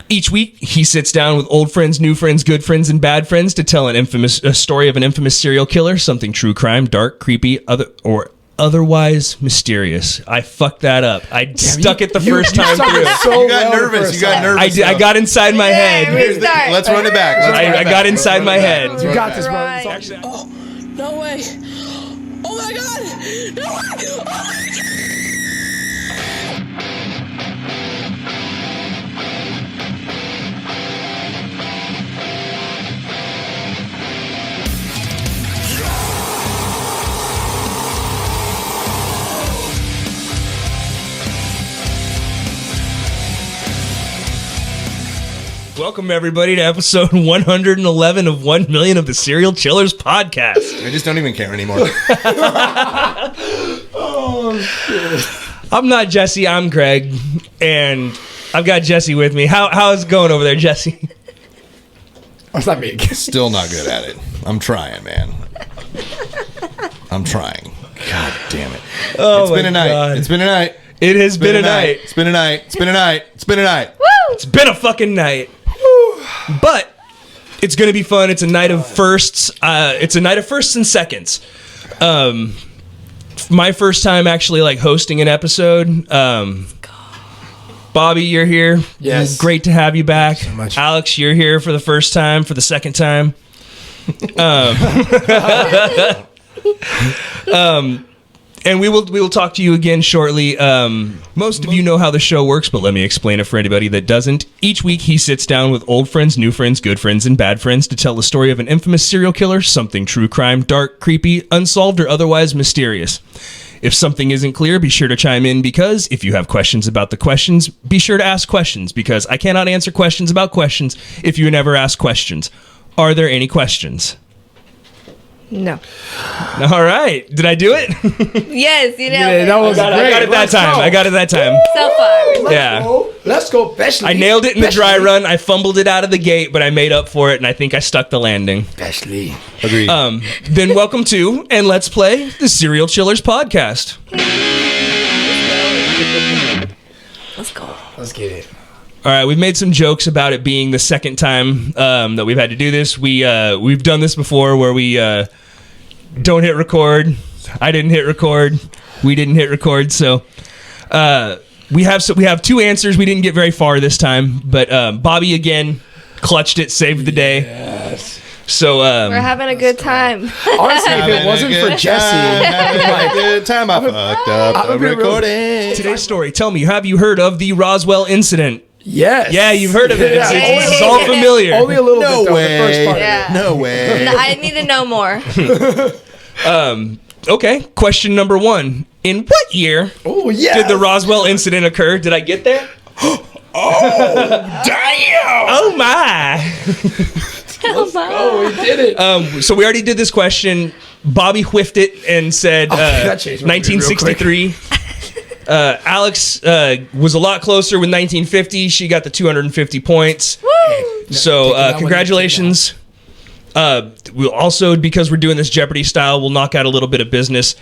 Each week, he sits down with old friends, new friends, good friends, and bad friends to tell a story of an infamous serial killer, something true crime, dark, creepy, otherwise mysterious. I fucked that up. I stuck it the first time through. You got nervous. I got inside my head. Let's run it back. I got inside my head. You got this, bro. Actually, No way. Oh my god. No way. Oh my god. welcome everybody to episode 111 of 1 Million of the Serial Chillers podcast. I just don't even care anymore. Oh, shit. I'm not Jesse, I'm Greg, and I've got Jesse with me. How's it going over there, Jesse? That's not me. Still not good at it. I'm trying, man. I'm trying. God damn it. Oh, It's been a night. God. It's been a night. It has been a night. It's been a night. It's been a night. It's been a night. It's been a fucking night. But it's going to be fun. It's a night of firsts. It's a night of firsts and seconds. My first time actually like hosting an episode. Bobby, you're here. Yes. Great to have you back. Thanks so much. Alex, you're here for the first time, for the second time. And we will talk to you again shortly. Most of you know how the show works, but let me explain it for anybody that doesn't. Each week, he sits down with old friends, new friends, good friends, and bad friends to tell the story of an infamous serial killer, something true crime, dark, creepy, unsolved, or otherwise mysterious. If something isn't clear, be sure to chime in, because if you have questions about the questions, be sure to ask questions, because I cannot answer questions about questions if you never ask questions. Are there any questions? No. All right. Did I do it? Yes, you know. Yeah, that was I got it that Let's time. go. I got it that time. So far. Yeah. Let's go. Beshley. I nailed it in the dry run. I fumbled it out of the gate, but I made up for it, and I think I stuck the landing. Beshley. Agreed. Then welcome to and let's play the Serial Chillers podcast. Let's go. Let's get it. All right, we've made some jokes about it being the second time that we've had to do this. We've done this before where we don't hit record. I didn't hit record. We didn't hit record. So we have two answers. We didn't get very far this time, but Bobby again clutched it, saved the day. Yes. So We're having a good time. Honestly, if it wasn't for Jesse, Having a good time. I fucked up the recording. today's story. Tell me, have you heard of the Roswell Incident? yes. Yeah, you've heard of it. Yeah. It's all familiar. Only a little No bit, though, way. the first part. Yeah. No way. No, I need to know more. Okay, question number one. In what year Oh, yeah. did the Roswell Incident occur? Did I get there? Damn. Oh my. Oh, we did it. So we already did this question. Bobby whiffed it and said that changed my mood real 1963. Alex was a lot closer with 1950. She got the 250 points. Woo! So Taking that one, congratulations. We'll also, because we're doing this Jeopardy style, we'll knock out a little bit of business.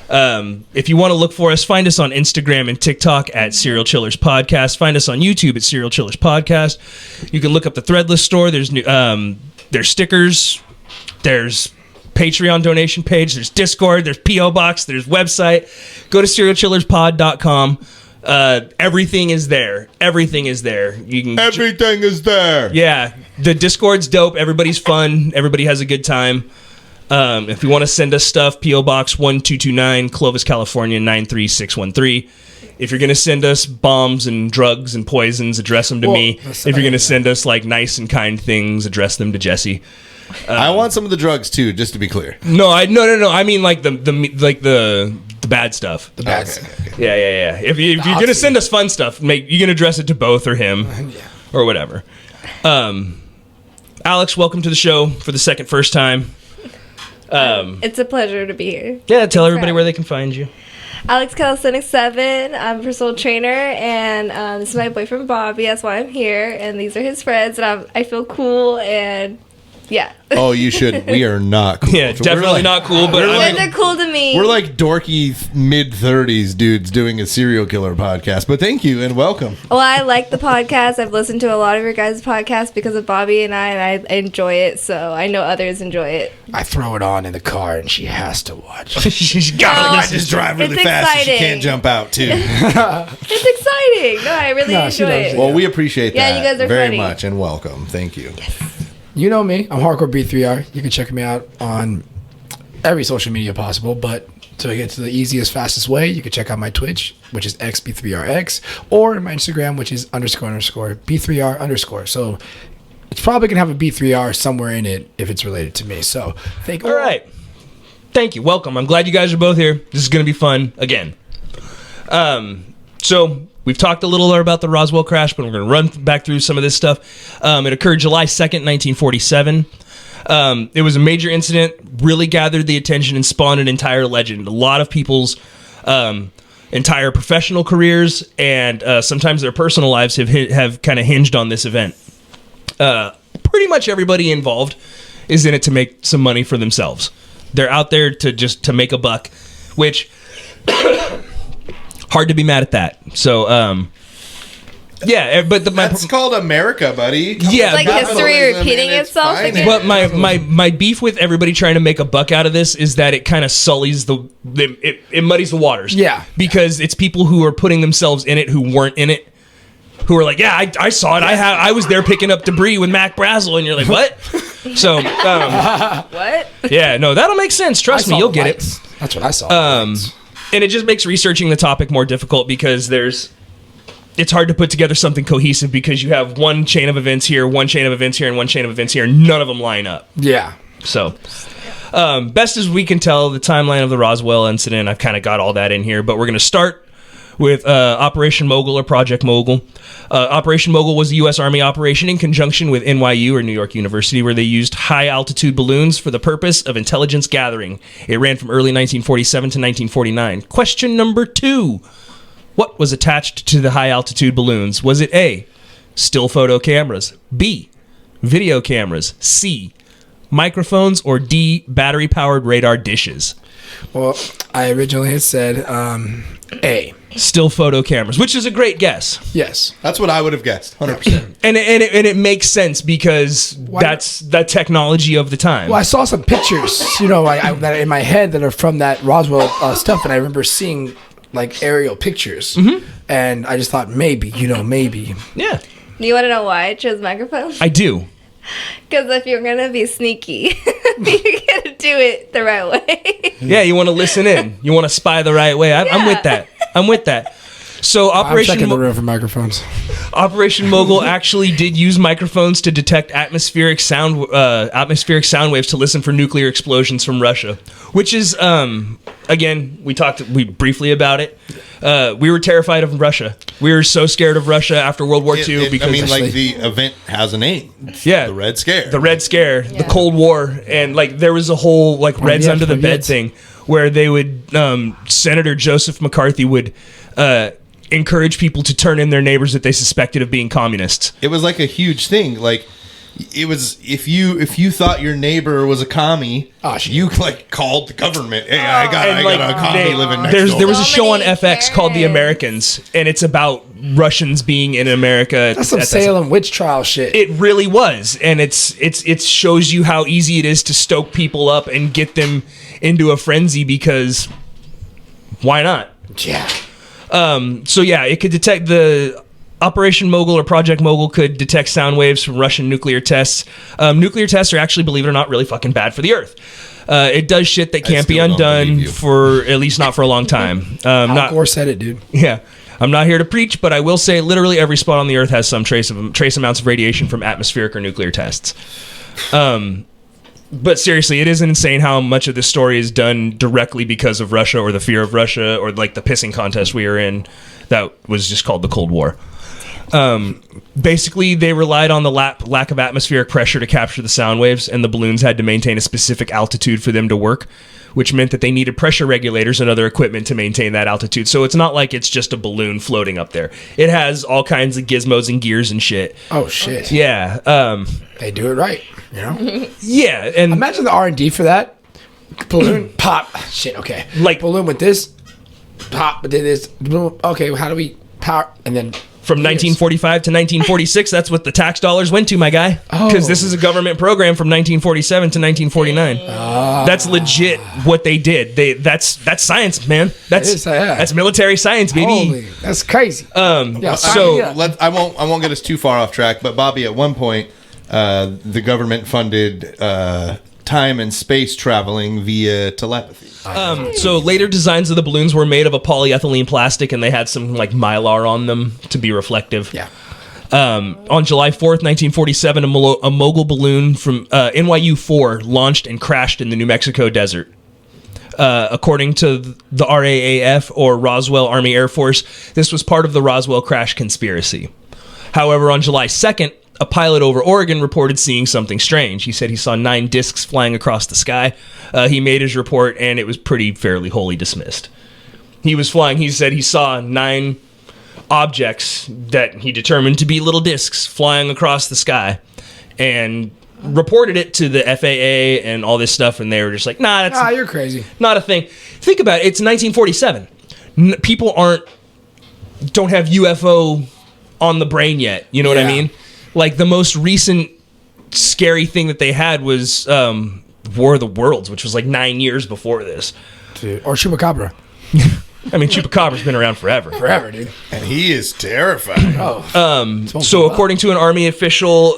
If you want to look for us, find us on Instagram and TikTok at Serial Chillers Podcast. Find us on YouTube at Serial Chillers Podcast. You can look up the Threadless store. There's stickers. There's Patreon donation page. There's Discord. There's P.O. Box. There's website. Go to serialchillerspod.com. Everything is there. Everything is there. You can. Everything is there. Yeah, the Discord's dope. Everybody's fun. Everybody has a good time. If you want to send us stuff, P.O. Box 1229, Clovis, California 93613. If you're going to send us bombs and drugs and poisons, address them to me. If you're going to send us like nice and kind things, address them to Jesse. I want some of the drugs too, just to be clear. No. I mean like the bad stuff. The bad Okay. Yeah. If you're going to send us fun stuff, you can address it to both or him or whatever. Alex, welcome to the show for the first time. It's a pleasure to be here. Yeah, tell everybody where they can find you. Alex Calisthenics 7. I'm a personal trainer, and this is my boyfriend Bobby. That's why I'm here, and these are his friends, and I feel cool, and Yeah. Oh, you should. We are not cool. Yeah, definitely not cool, but we're I like- mean, They're cool to me. We're like dorky mid-30s dudes doing a serial killer podcast. But thank you and welcome. Well, I like the podcast. I've listened to a lot of your guys' podcasts because of Bobby and I enjoy it. So I know others enjoy it. I throw it on in the car and she has to watch. she's got I just drive really It's fast so she exciting. can't jump out, too. It's exciting. No, I really No, she enjoy loves it. Well, we appreciate Yeah, that you guys are very funny. much and welcome. Thank you. You know me. I'm Hardcore B3R. You can check me out on every social media possible, but to get to the easiest, fastest way, you can check out my Twitch, which is XB3RX, or my Instagram, which is __ B3R_. So it's probably going to have a B3R somewhere in it if it's related to me. So thank you. All right. Thank you. Welcome. I'm glad you guys are both here. This is going to be fun again. So we've talked a little about the Roswell crash, but we're going to run back through some of this stuff. It occurred July 2nd, 1947. It was a major incident, really gathered the attention and spawned an entire legend. A lot of people's entire professional careers and sometimes their personal lives have kind of hinged on this event. Pretty much everybody involved is in it to make some money for themselves. They're out there to make a buck, which hard to be mad at that. So, yeah, but That's called America, buddy. Yeah, It's like history Capitalism repeating in its itself finest. again. but my beef with everybody trying to make a buck out of this is that it kind of sullies it muddies the waters. Yeah. Because it's people who are putting themselves in it who weren't in it, who are like, yeah, I saw it. I was there picking up debris with Mac Brazel, and you're like, what? So, What? yeah, no, that'll make sense. Trust me, you'll get it. That's what I saw. And it just makes researching the topic more difficult because it's hard to put together something cohesive because you have one chain of events here, one chain of events here, and one chain of events here. None of them line up. Yeah. So, best as we can tell, the timeline of the Roswell incident, I've kind of got all that in here, but we're going to start with Operation Mogul or Project Mogul. Operation Mogul was a U.S. Army operation in conjunction with NYU or New York University, where they used high-altitude balloons for the purpose of intelligence gathering. It ran from early 1947 to 1949. Question number 2. What was attached to the high-altitude balloons? Was it A, still photo cameras, B, video cameras, C, microphones, or D, battery-powered radar dishes? Well, I originally had said A. Still photo cameras, which is a great guess. Yes. That's what I would have guessed. 100%. And it makes sense because that's the technology of the time. Well, I saw some pictures, that in my head that are from that Roswell stuff, and I remember seeing like aerial pictures, and I just thought maybe. Yeah, You want to know why I chose microphones? I do. Because if you're gonna be sneaky, you're gonna do it the right way. Yeah, you want to listen in. You want to spy the right way. I'm with that. I'm with that. So I'm Operation checking the room for microphones. Operation Mogul actually did use microphones to detect atmospheric sound waves to listen for nuclear explosions from Russia, which is again we briefly about it. We were terrified of Russia. We were so scared of Russia after World War II because the event has a name. Yeah, The Red Scare. The Red Scare, the Cold War, and like there was a whole like Reds yeah, under the bed Reds. thing where they would Senator Joseph McCarthy would encourage people to turn in their neighbors that they suspected of being communists. It was like a huge thing. Like it was if you thought your neighbor was a commie, you like called the government. Hey, I got a commie living next door. There was a So show on many FX called The Karens. Americans, and it's about Russians being in America. That's some at that- Salem witch trial shit. It really was, and it shows you how easy it is to stoke people up and get them into a frenzy because why not? Yeah. So yeah, it could detect the Operation Mogul or Project Mogul could detect sound waves from Russian nuclear tests. Nuclear tests are actually, believe it or not, really fucking bad for the Earth. It does shit that can't be still don't undone believe you. for at least not for a long time. Al Gore said it, dude. Yeah. I'm not here to preach, but I will say literally every spot on the Earth has some trace amounts of radiation from atmospheric or nuclear tests. But seriously, it is insane how much of this story is done directly because of Russia or the fear of Russia or like the pissing contest we were in that was just called the Cold War. Basically, they relied on the lack of atmospheric pressure to capture the sound waves, and the balloons had to maintain a specific altitude for them to work, which meant that they needed pressure regulators and other equipment to maintain that altitude. So it's not like it's just a balloon floating up there. It has all kinds of gizmos and gears and shit. Oh, shit. Yeah. They do it right, you know? Yeah, and Imagine the R&D for that. Balloon, pop. Shit, okay. Like- balloon with this, pop, but then this, balloon. Okay, well, how do we power, and then... from 1945 to 1946, that's what the tax dollars went to, my guy. Because this is a government program from 1947 to 1949. That's legit what they did. That's science, man. That's military science, baby. Holy, that's crazy. I won't get us too far off track, but Bobby, at one point, the government funded time and space traveling via telepathy. So later designs of the balloons were made of a polyethylene plastic, and they had some like mylar on them to be reflective. Yeah. On July 4th, 1947, a mogul balloon from NYU-4 launched and crashed in the New Mexico desert. According to the RAAF, or Roswell Army Air Force, this was part of the Roswell crash conspiracy. However, on July 2nd, a pilot over Oregon reported seeing something strange. He said he saw 9 discs flying across the sky. He made his report, and it was fairly wholly dismissed. He was flying. He said he saw 9 objects that he determined to be little discs flying across the sky, and reported it to the FAA and all this stuff, and they were just like, nah, that's you're crazy. Not a thing. Think about it. It's 1947. People don't have UFO on the brain yet. You know what I mean? Like, the most recent scary thing that they had was War of the Worlds, which was like 9 years before this. Dude. Or Chupacabra. I mean, Chupacabra's been around forever. Forever, dude. And he is terrifying. So according to an Army official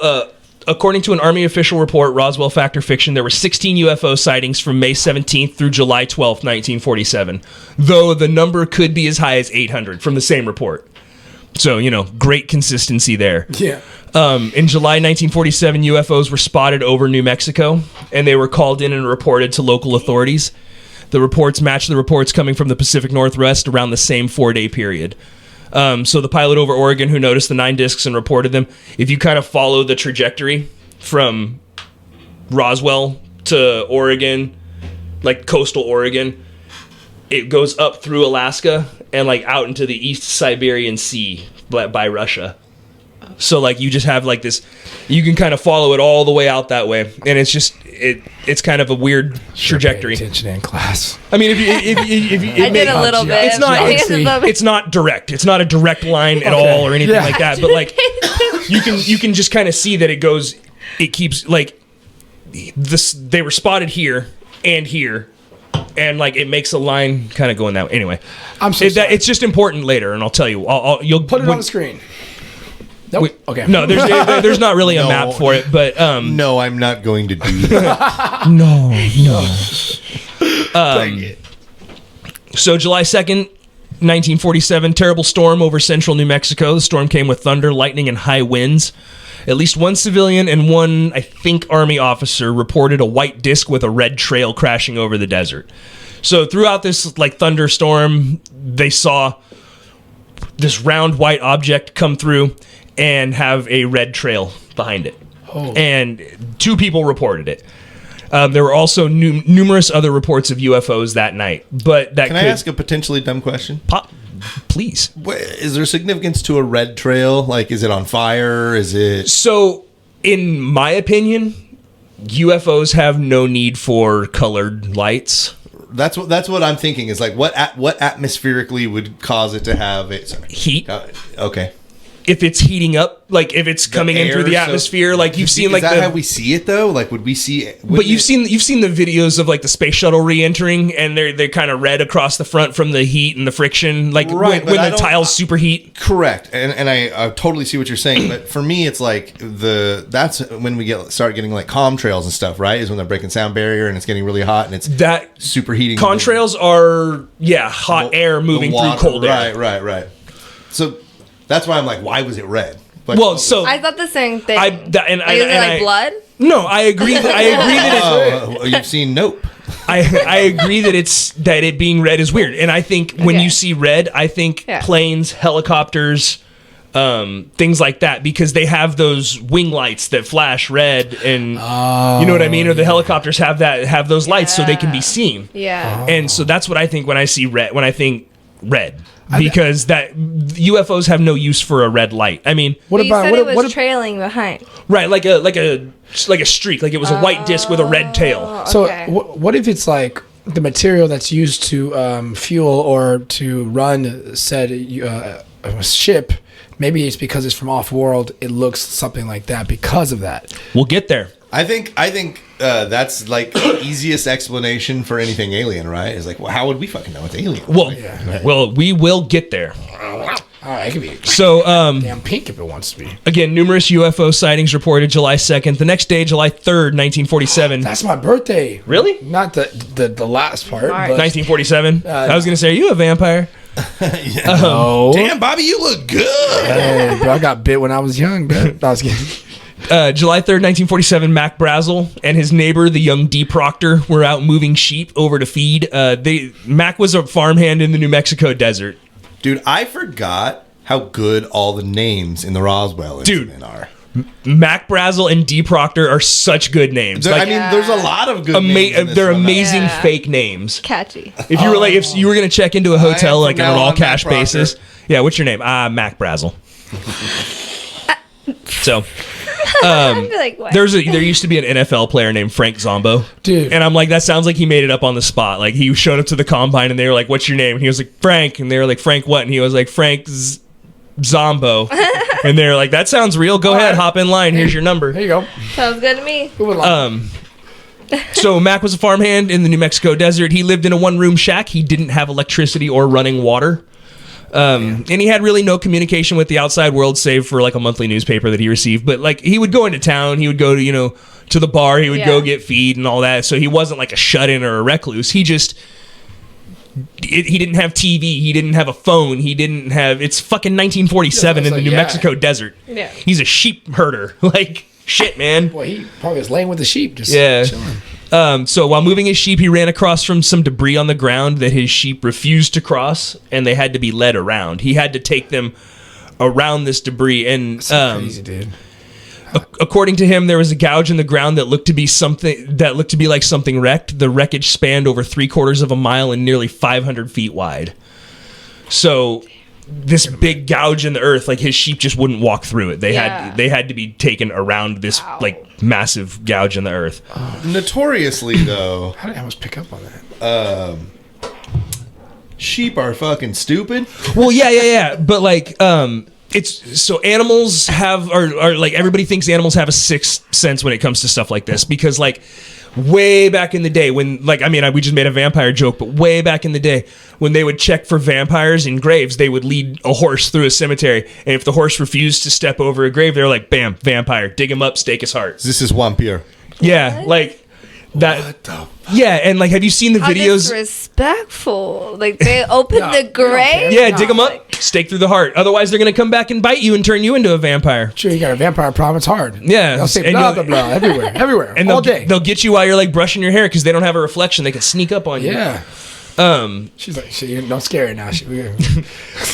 report, Roswell Fact or Fiction, there were 16 UFO sightings from May 17th through July 12th, 1947, though the number could be as high as 800 from the same report. So, great consistency there. Yeah. In July 1947, UFOs were spotted over New Mexico, and they were called in and reported to local authorities. The reports matched the reports coming from the Pacific Northwest around the same 4-day period. So the pilot over Oregon who noticed the 9 discs and reported them, if you kind of follow the trajectory from Roswell to Oregon, like coastal Oregon, it goes up through Alaska and like out into the East Siberian Sea by Russia. So like you just have like this, you can kind of follow it all the way out that way, and it's just it's kind of a weird trajectory. Attention in class. I mean, if I did a little bit. It's not direct. It's not a direct line at all or anything like that. But like you can just kind of see that it keeps like this. They were spotted here and here. And like it makes a line kind of going that way. Anyway, it's just important later, and I'll tell you. You'll put it on the screen. Nope. Okay. No, there's not really a map for it, but no, I'm not going to do that. No. Dang it. So July 2nd, 1947, terrible storm over central New Mexico. The storm came with thunder, lightning, and high winds. At least one civilian and one, I think, Army officer reported a white disc with a red trail crashing over the desert. So throughout this like thunderstorm, they saw this round white object come through and have a red trail behind it. Oh. And 2 people reported it. There were also numerous other reports of UFOs that night. But Can I ask a potentially dumb question? Please. Is there significance to a red trail? Like, is it on fire? Is it... So, in my opinion, UFOs have no need for colored lights. That's what I'm thinking. Is like what atmospherically would cause it to have it? Heat. Okay. If it's heating up, like if it's coming in through the atmosphere, like you've seen, like is that how we see it though? Like, would we see it? But you've seen the videos of like the space shuttle re-entering, and they're kind of red across the front from the heat and the friction, like when the tiles superheat. Correct, and I totally see what you're saying. But for me, it's like that's when we start getting like contrails and stuff, right? Is when they're breaking sound barrier and it's getting really hot and it's that superheating. Contrails are hot air moving through cold air. Right. So. That's why I'm like, why was it red? Like, so I thought the same thing. Is it blood? No, I agree. That you've seen Nope. I agree that it being red is weird, and I think when you see red, I think planes, helicopters, things like that, because they have those wing lights that flash red, and you know what I mean, or the helicopters have those lights so they can be seen. Yeah. And so that's what I think when I see red, when I think red, because that UFOs have no use for a red light. I mean, What about it was trailing behind? right, like a streak, like it was a white disc with a red tail. So Okay. what if it's like the material that's used to fuel or to run said ship? Maybe it's because it's from off-world. It looks something like that because of that. We'll get there. I think that's like the easiest explanation for anything alien, right? Is like, well, how would we fucking know it's alien? Well, well, we will get there. All right, it could be So, damn pink if it wants to be. again, numerous UFO sightings reported July 2nd. The next day, July 3rd, 1947. That's my birthday. Really? Not the last part. March. But 1947. I was gonna say, are you a vampire? no. Damn, Bobby, you look good. Hey, bro, I got bit when I was young, bro. No, I was kidding. July 3rd, 1947, Mac Brazel and his neighbor, the young D. Proctor, were out moving sheep over to feed. Mac was a farmhand in the New Mexico desert. Dude, I forgot how good all the names in the Roswell Incident are. Mac Brazel and D. Proctor are such good names. I mean, there's a lot of good names in this they're one. amazing Yeah. fake names. Catchy. If you were like, if you were gonna check into a hotel from like on now an all on cash Mac Proctor. basis, yeah, what's your name? Mac Brazel. So. I'd be like, what? There used to be an NFL player named Frank Zombo. Dude. And I'm like, that sounds like he made it up on the spot. Like, he showed up to the combine and they were like, what's your name? And he was like, Frank. And they were like, Frank what? And he was like, Frank Zombo. And they were like, that sounds real. Go ahead, hop in line. Here's your number. There you go. Sounds good to me. Moving along. So Mac was a farmhand in the New Mexico desert. He lived in a one-room shack. He didn't have electricity or running water. And he had really no communication with the outside world save for like a monthly newspaper that he received. But like, he would go into town, he would go to, to the bar, he would go get feed and all that. So he wasn't like a shut-in or a recluse. He just, he didn't have TV, he didn't have a phone, he didn't have, it's fucking 1947 in the New Mexico desert. Yeah. He's a sheep herder. Like, shit, man. Boy, he probably was laying with the sheep, just Yeah. chilling. So while moving his sheep, he ran across from some debris on the ground that his sheep refused to cross, and they had to be led around. He had to take them around this debris, and Crazy, dude. according to him, there was a gouge in the ground that looked to be like something wrecked. The wreckage spanned over 3/4 of a mile and nearly 500 feet wide. So this big gouge in the earth, like his sheep just wouldn't walk through it. They had to be taken around this like massive gouge in the earth. Notoriously, though, How did I almost pick up on that? sheep are fucking stupid. Well, yeah. But like, it's so animals are like, everybody thinks animals have a sixth sense when it comes to stuff like this, because like way back in the day when, like, I mean, we just made a vampire joke, but way back in the day when they would check for vampires in graves, they would lead a horse through a cemetery, and if the horse refused to step over a grave, they were like, bam, vampire, dig him up, stake his heart. This is vampire. Yeah, like that. Yeah, and like, have you seen the How videos? disrespectful. Like, they open No, the they don't grave. care. Yeah, dig them up, stake through the heart. Otherwise, they're gonna come back and bite you and turn you into a vampire. Sure, you got a vampire problem. It's hard. Yeah, They'll say and blah, you'll- blah, blah, everywhere, And all they'll, day. they'll get you while you're like brushing your hair because they don't have a reflection. They can sneak up on you. Yeah. She's like, don't scare her now.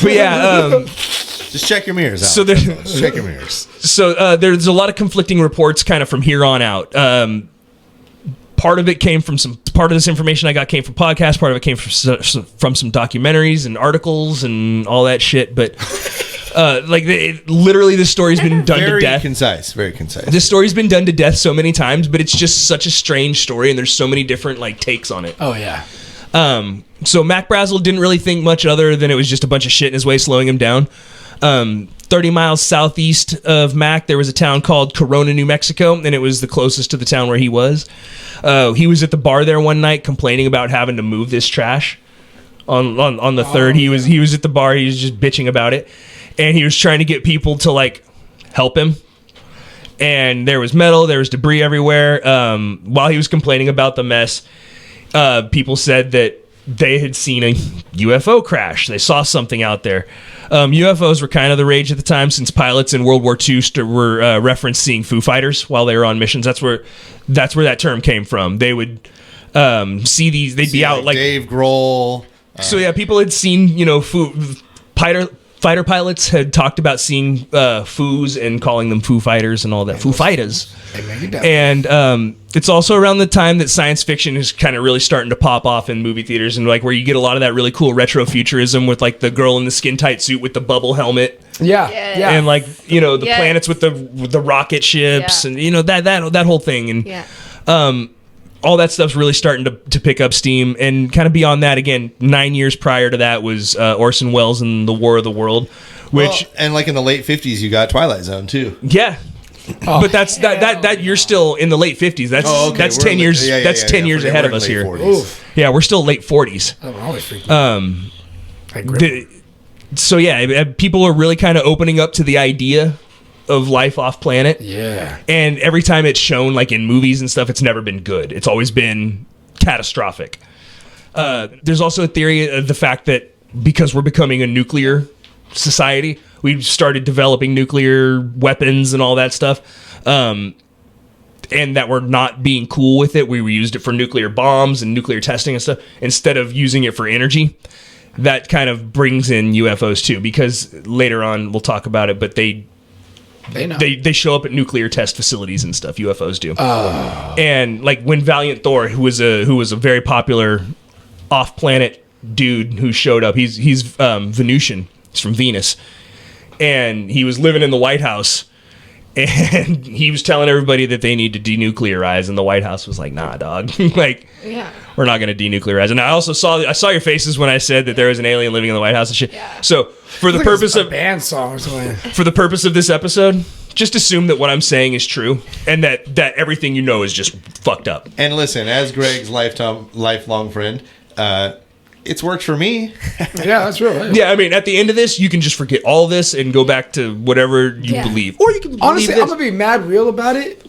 But yeah, Just check your mirrors out. so there, Just check your mirrors. so there's a lot of conflicting reports kind of from here on out. Part of it came from part of this information I got came from podcasts. Part of it came from some documentaries and articles and all that shit. But literally, this story's been done to Very death. concise. Very concise. This story's been done to death so many times, but it's just such a strange story, and there's so many different like takes on it. Oh, yeah. So Mac Brazel didn't really think much other than it was just a bunch of shit in his way slowing him down. 30 miles southeast of Mac, there was a town called Corona, New Mexico, and it was the closest to the town where he was. He was at the bar there one night complaining about having to move this trash. On the 3rd, he was at the bar, he was just bitching about it, and he was trying to get people to like help him. And there was metal, there was debris everywhere. While he was complaining about the mess, people said that they had seen a UFO crash. They saw something out there. UFOs were kind of the rage at the time, since pilots in World War II were referenced seeing Foo Fighters while they were on missions. That's where that term came from. They would see these. They'd be out like Dave Grohl. so yeah, people had seen, fighter pilots had talked about seeing foos and calling them Foo Fighters and all that. Foo Fighters. And it's also around the time that science fiction is kind of really starting to pop off in movie theaters, and like where you get a lot of that really cool retro futurism with like the girl in the skin tight suit with the bubble helmet. Yeah. And like, you know, the planets with the rocket ships and, you know, that whole thing. And all that stuff's really starting to pick up steam. And kind of beyond that, again, 9 years prior to that was Orson Welles and The War of the World, which and like in the late 50s, you got Twilight Zone too. Yeah. But that's that you're still in the late 50s. That's 10 years. That's 10 years ahead of us here. Yeah, we're still late 40s. So yeah, people are really kind of opening up to the idea of life off planet. Yeah. And every time it's shown, like in movies and stuff, it's never been good. It's always been catastrophic. There's also a theory of the fact that because we're becoming a nuclear society, we've started developing nuclear weapons and all that stuff. And that we're not being cool with it. We used it for nuclear bombs and nuclear testing and stuff instead of using it for energy. That kind of brings in UFOs too, because later on we'll talk about it, but they show up at nuclear test facilities and stuff. UFOs do. And like when Valiant Thor, who was a very popular off-planet dude who showed up, he's Venusian. He's from Venus, and he was living in the White House, and he was telling everybody that they need to denuclearize, and the White House was like, "Nah, dog, like, we're not going to denuclearize." And I saw your faces when I said that there was an alien living in the White House and shit. Yeah. So for the purpose of band song or something, for the purpose of this episode, just assume that what I'm saying is true, and that everything you know is just fucked up. And listen, as Greg's lifelong friend, it's worked for me. Yeah, that's real. Right? Yeah, I mean, at the end of this, you can just forget all this and go back to whatever you believe. Or you can honestly, believe I'm gonna be mad real about it.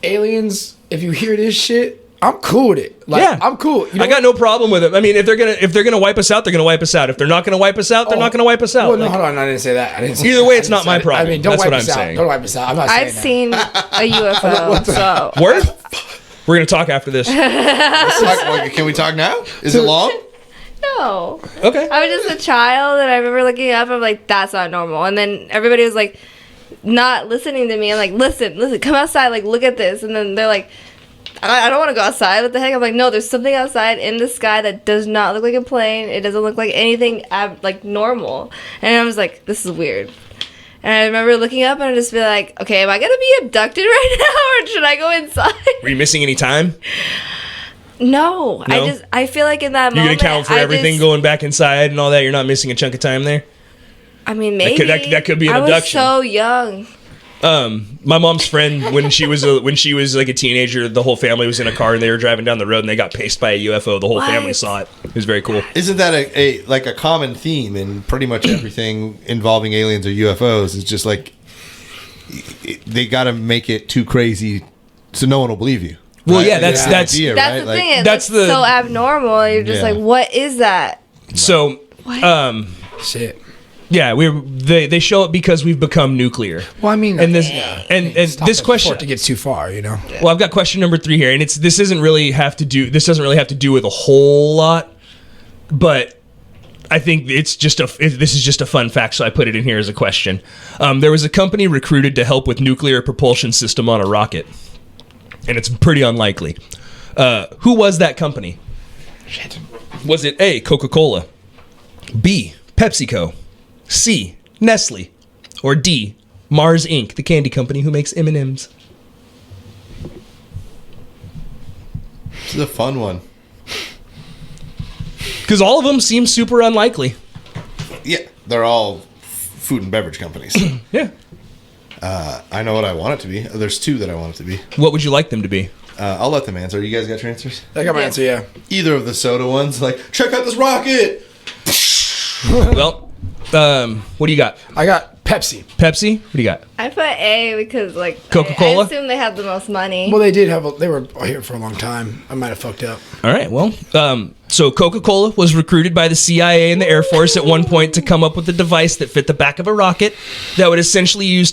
Aliens, if you hear this shit, I'm cool with it. Like, yeah, I'm cool. I got no problem with it. I mean, if they're gonna wipe us out, they're gonna wipe us out. If they're not gonna wipe us out, they're not gonna wipe us out. Well, no, hold on, I didn't say that. Either way, it's not my problem. I mean, don't That's wipe what us I'm out. saying. Don't wipe us out. I'm not saying I've seen a UFO. So word. We're gonna talk after this. Can we talk now? Is it long? No. Okay. I was just a child, and I remember looking up. I'm like, that's not normal. And then everybody was like, not listening to me. I'm like, listen, come outside. Like, look at this. And then they're like, I don't want to go outside. What the heck? I'm like, no, there's something outside in the sky that does not look like a plane. It doesn't look like anything like normal. And I was like, this is weird. And I remember looking up and I just be like, okay, am I gonna be abducted right now, or should I go inside? Were you missing any time? No, I feel like in that moment, you're gonna count for everything going back inside and all that. You're not missing a chunk of time there. I mean, maybe that could be an abduction. I was so young. My mom's friend, when she was like a teenager, the whole family was in a car and they were driving down the road and they got paced by a UFO. The whole family saw it. It was very cool. Isn't that a common theme in pretty much everything involving aliens or UFOs? It's just like they got to make it too crazy so no one will believe you. Well, right? Yeah, that's the thing. That's so abnormal. You're just like, what is that? So, shit. Yeah, they show up because we've become nuclear. Well, I mean, and this this question to get too far, you know. Well, I've got question number 3 here, and this doesn't really have to do with a whole lot, but I think this is just a fun fact, so I put it in here as a question. There was a company recruited to help with nuclear propulsion system on a rocket, and it's pretty unlikely. Who was that company? Shit. Was it A, Coca-Cola, B, PepsiCo, C, Nestle, or D, Mars Inc., the candy company who makes M&Ms? This is a fun one. Because all of them seem super unlikely. Yeah, they're all food and beverage companies. Yeah. I know what I want it to be. There's 2 that I want it to be. What would you like them to be? I'll let them answer. You guys got your answers? I got my answer, yeah. Either of the soda ones, like, check out this rocket! Well, what do you got? I got Pepsi. Pepsi? What do you got? I put A because Coca-Cola? I assume they have the most money. Well, they were here for a long time. I might have fucked up. All right, well, so Coca-Cola was recruited by the CIA and the Air Force at one point to come up with a device that fit the back of a rocket that would essentially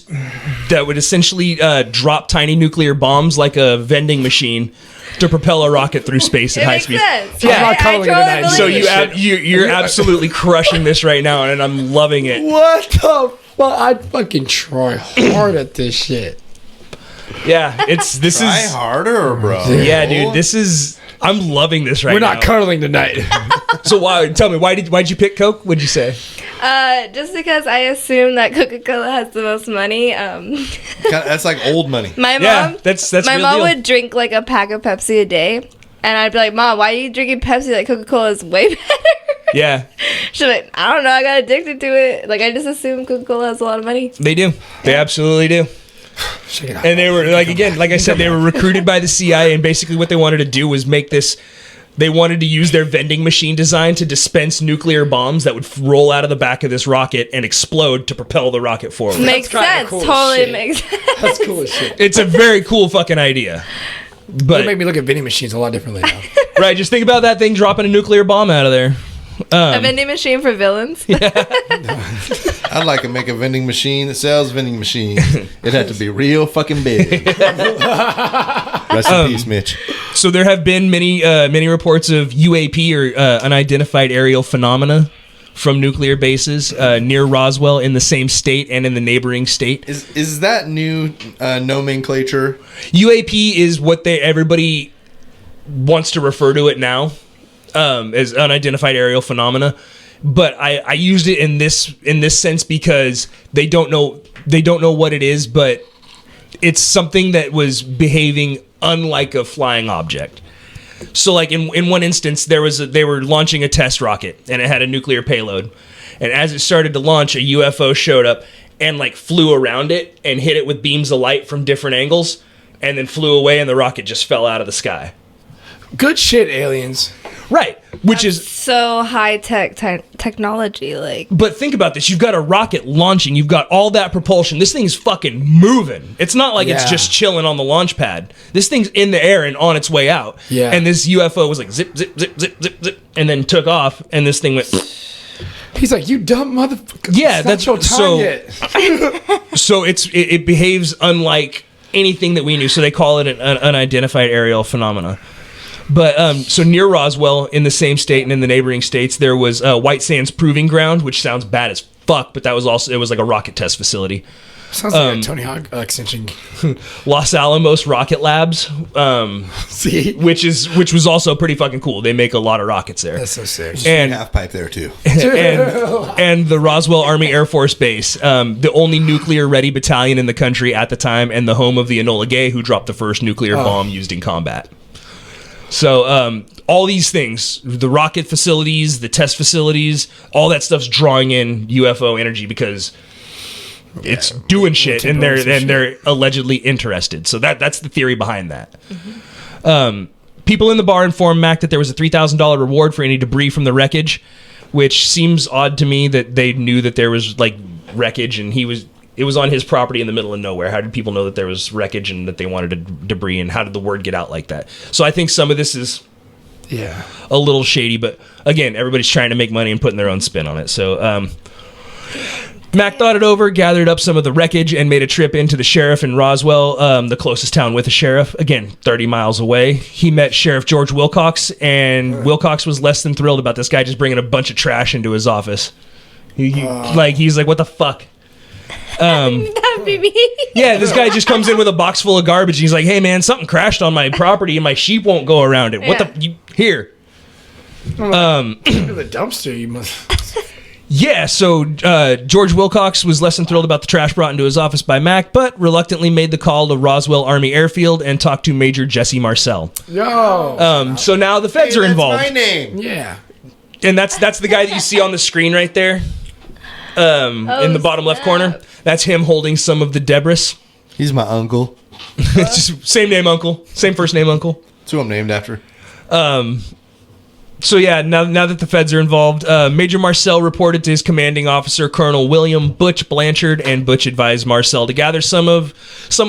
drop tiny nuclear bombs like a vending machine to propel a rocket through space at it high makes speed. sense. Yeah, I'm not I cuddling totally tonight. believe So it. you're absolutely crushing this right now, and I'm loving it. What the fuck? I'd fucking try hard at this shit. Yeah, this Try is harder, bro. yeah, dude. I'm loving this right We're now. not cuddling tonight. So tell me why'd you pick Coke? What'd you say? Just because I assume that Coca-Cola has the most money. That's like old money. My Yeah, mom, that's my real mom deal. would drink like a pack of Pepsi a day, and I'd be like, "Mom, why are you drinking Pepsi? Like Coca-Cola is way better." Yeah, She's like, "I don't know. I got addicted to it. Like I just assume Coca-Cola has a lot of money." they do. They absolutely do. Check it out. And they were like I said, they were recruited by the CIA, and basically what they wanted to do was make this. They wanted to use their vending machine design to dispense nuclear bombs that would roll out of the back of this rocket and explode to propel the rocket forward. Makes kinda sense. cool as Totally shit. makes sense. That's cool as shit. It's a very cool fucking idea. It But made me look at vending machines a lot differently now. right, just think about that thing dropping a nuclear bomb out of there. A vending machine for villains. I'd like to make a vending machine that sells vending machines. It had to be real fucking big. Rest in peace, Mitch. So there have been many reports of UAP or unidentified aerial phenomena from nuclear bases near Roswell in the same state and in the neighboring state. Is that new nomenclature? UAP is what everybody wants to refer to it now as unidentified aerial phenomena. But I used it in this sense because they don't know what it is, but it's something that was behaving unlike a flying object. So like in one instance they were launching a test rocket and it had a nuclear payload, and as it started to launch, a UFO showed up and like flew around it and hit it with beams of light from different angles and then flew away, and the rocket just fell out of the sky. Good shit, aliens. Right, which is So high technology, like. but think about this. You've got a rocket launching. You've got all that propulsion. This thing's fucking moving. It's not like it's Yeah. just chilling on the launch pad. This thing's in the air and on its way out. Yeah. And this UFO was like zip, zip, zip, zip, zip, zip, and then took off, and this thing went... He's like, you dumb motherfucker. Yeah, It's that's- not your time so- yet. So it behaves unlike anything that we knew. So they call it an unidentified aerial phenomena. But so near Roswell, in the same state and in the neighboring states, there was White Sands Proving Ground, which sounds bad as fuck, but it was like a rocket test facility. Sounds like a Tony Hawk extension. Los Alamos Rocket Labs, See? which was also pretty fucking cool. They make a lot of rockets there. That's so sick. And Half pipe there too. and the Roswell Army Air Force Base, the only nuclear-ready battalion in the country at the time, and the home of the Enola Gay, who dropped the first nuclear bomb used in combat. So all these things, the rocket facilities, the test facilities, all that stuff's drawing in UFO energy because it's doing shit, and they're allegedly interested. So that's the theory behind that. People in the bar informed Mac that there was a $3,000 reward for any debris from the wreckage, which seems odd to me that they knew that there was like wreckage, and it was on his property in the middle of nowhere. How did people know that there was wreckage and that they wanted debris, and how did the word get out like that? So I think some of this is a little shady, but again, everybody's trying to make money and putting their own spin on it. So Mac thought it over, gathered up some of the wreckage, and made a trip into the sheriff in Roswell, the closest town with a sheriff, again, 30 miles away. He met Sheriff George Wilcox, and Wilcox was less than thrilled about this guy just bringing a bunch of trash into his office. He's like, what the fuck? That'd be me. Yeah, this guy just comes in with a box full of garbage, and he's like, hey man, something crashed on my property and my sheep won't go around it. What the... Here. The dumpster, you must... Yeah, so George Wilcox was less than thrilled about the trash brought into his office by Mac, but reluctantly made the call to Roswell Army Airfield and talked to Major Jesse Marcel. Yo. So now the feds are involved. That's my name. Yeah. And that's the guy that you see on the screen right there, in the bottom left corner. That's him holding some of the debris. He's my uncle. It's just same name, uncle. Same first name, uncle. That's who I'm named after. So yeah, now that the feds are involved, Major Marcel reported to his commanding officer, Colonel William Butch Blanchard, and Butch advised Marcel to gather someone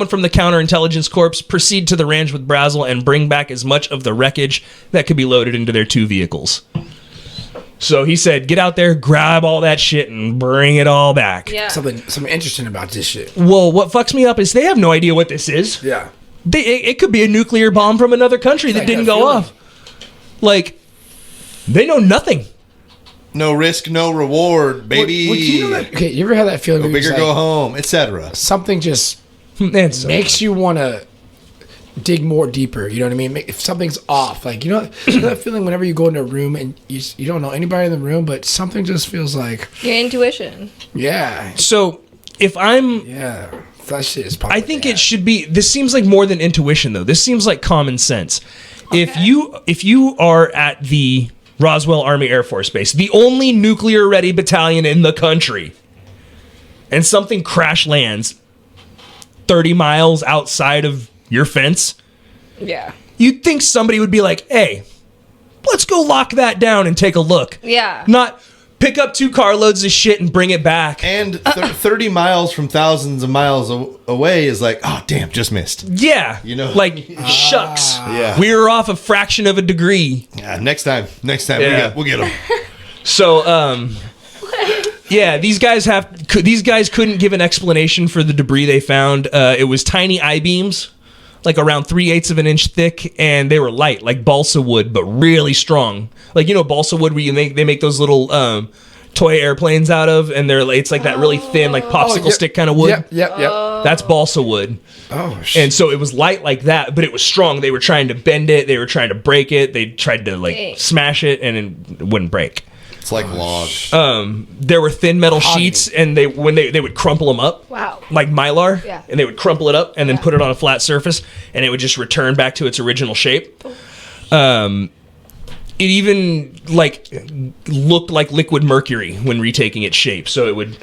from the counterintelligence corps, proceed to the ranch with Brazel, and bring back as much of the wreckage that could be loaded into their 2 vehicles. So he said, get out there, grab all that shit, and bring it all back. Yeah. Something interesting about this shit. Well, what fucks me up is they have no idea what this is. Yeah. It could be a nuclear bomb from another country that didn't go off. Like, they know nothing. No risk, no reward, baby. Well, you know that, okay, you ever had that feeling? Go big or go home, etc. Something just makes you want to dig more deeper. You know what I mean? If something's off, like you know that feeling whenever you go into a room and you don't know anybody in the room, but something just feels like Your intuition. yeah, So if I'm... yeah. That shit is. I think it should be... This seems like more than intuition, though. This seems like common sense. Okay. If you are at the Roswell Army Air Force Base, the only nuclear-ready battalion in the country, and something crash lands 30 miles outside of your fence, Yeah. you'd think somebody would be like, hey, let's go lock that down and take a look. Yeah. Not pick up 2 carloads of shit and bring it back. And 30 miles from thousands of miles away is like, oh, damn, just missed. Yeah. You know? Like, shucks. Yeah. We were off a fraction of a degree. Yeah, next time, Yeah. we'll get them. So, yeah, these guys couldn't give an explanation for the debris they found. It was tiny I-beams, like around 3/8 of an inch thick, and they were light, like balsa wood, but really strong. Like, you know, balsa wood where they make those little toy airplanes out of, and it's like that really thin, like popsicle stick kind of wood. Yep. That's balsa wood. Oh shit. And so it was light like that, but it was strong. They were trying to bend it. They were trying to break it. They tried to like smash it, and it wouldn't break. It's like logs. There were thin metal sheets, and they would crumple them up, Wow. like Mylar, Yeah. and they would crumple it up and then put it on a flat surface, and it would just return back to its original shape. It even like looked like liquid mercury when retaking its shape, so it would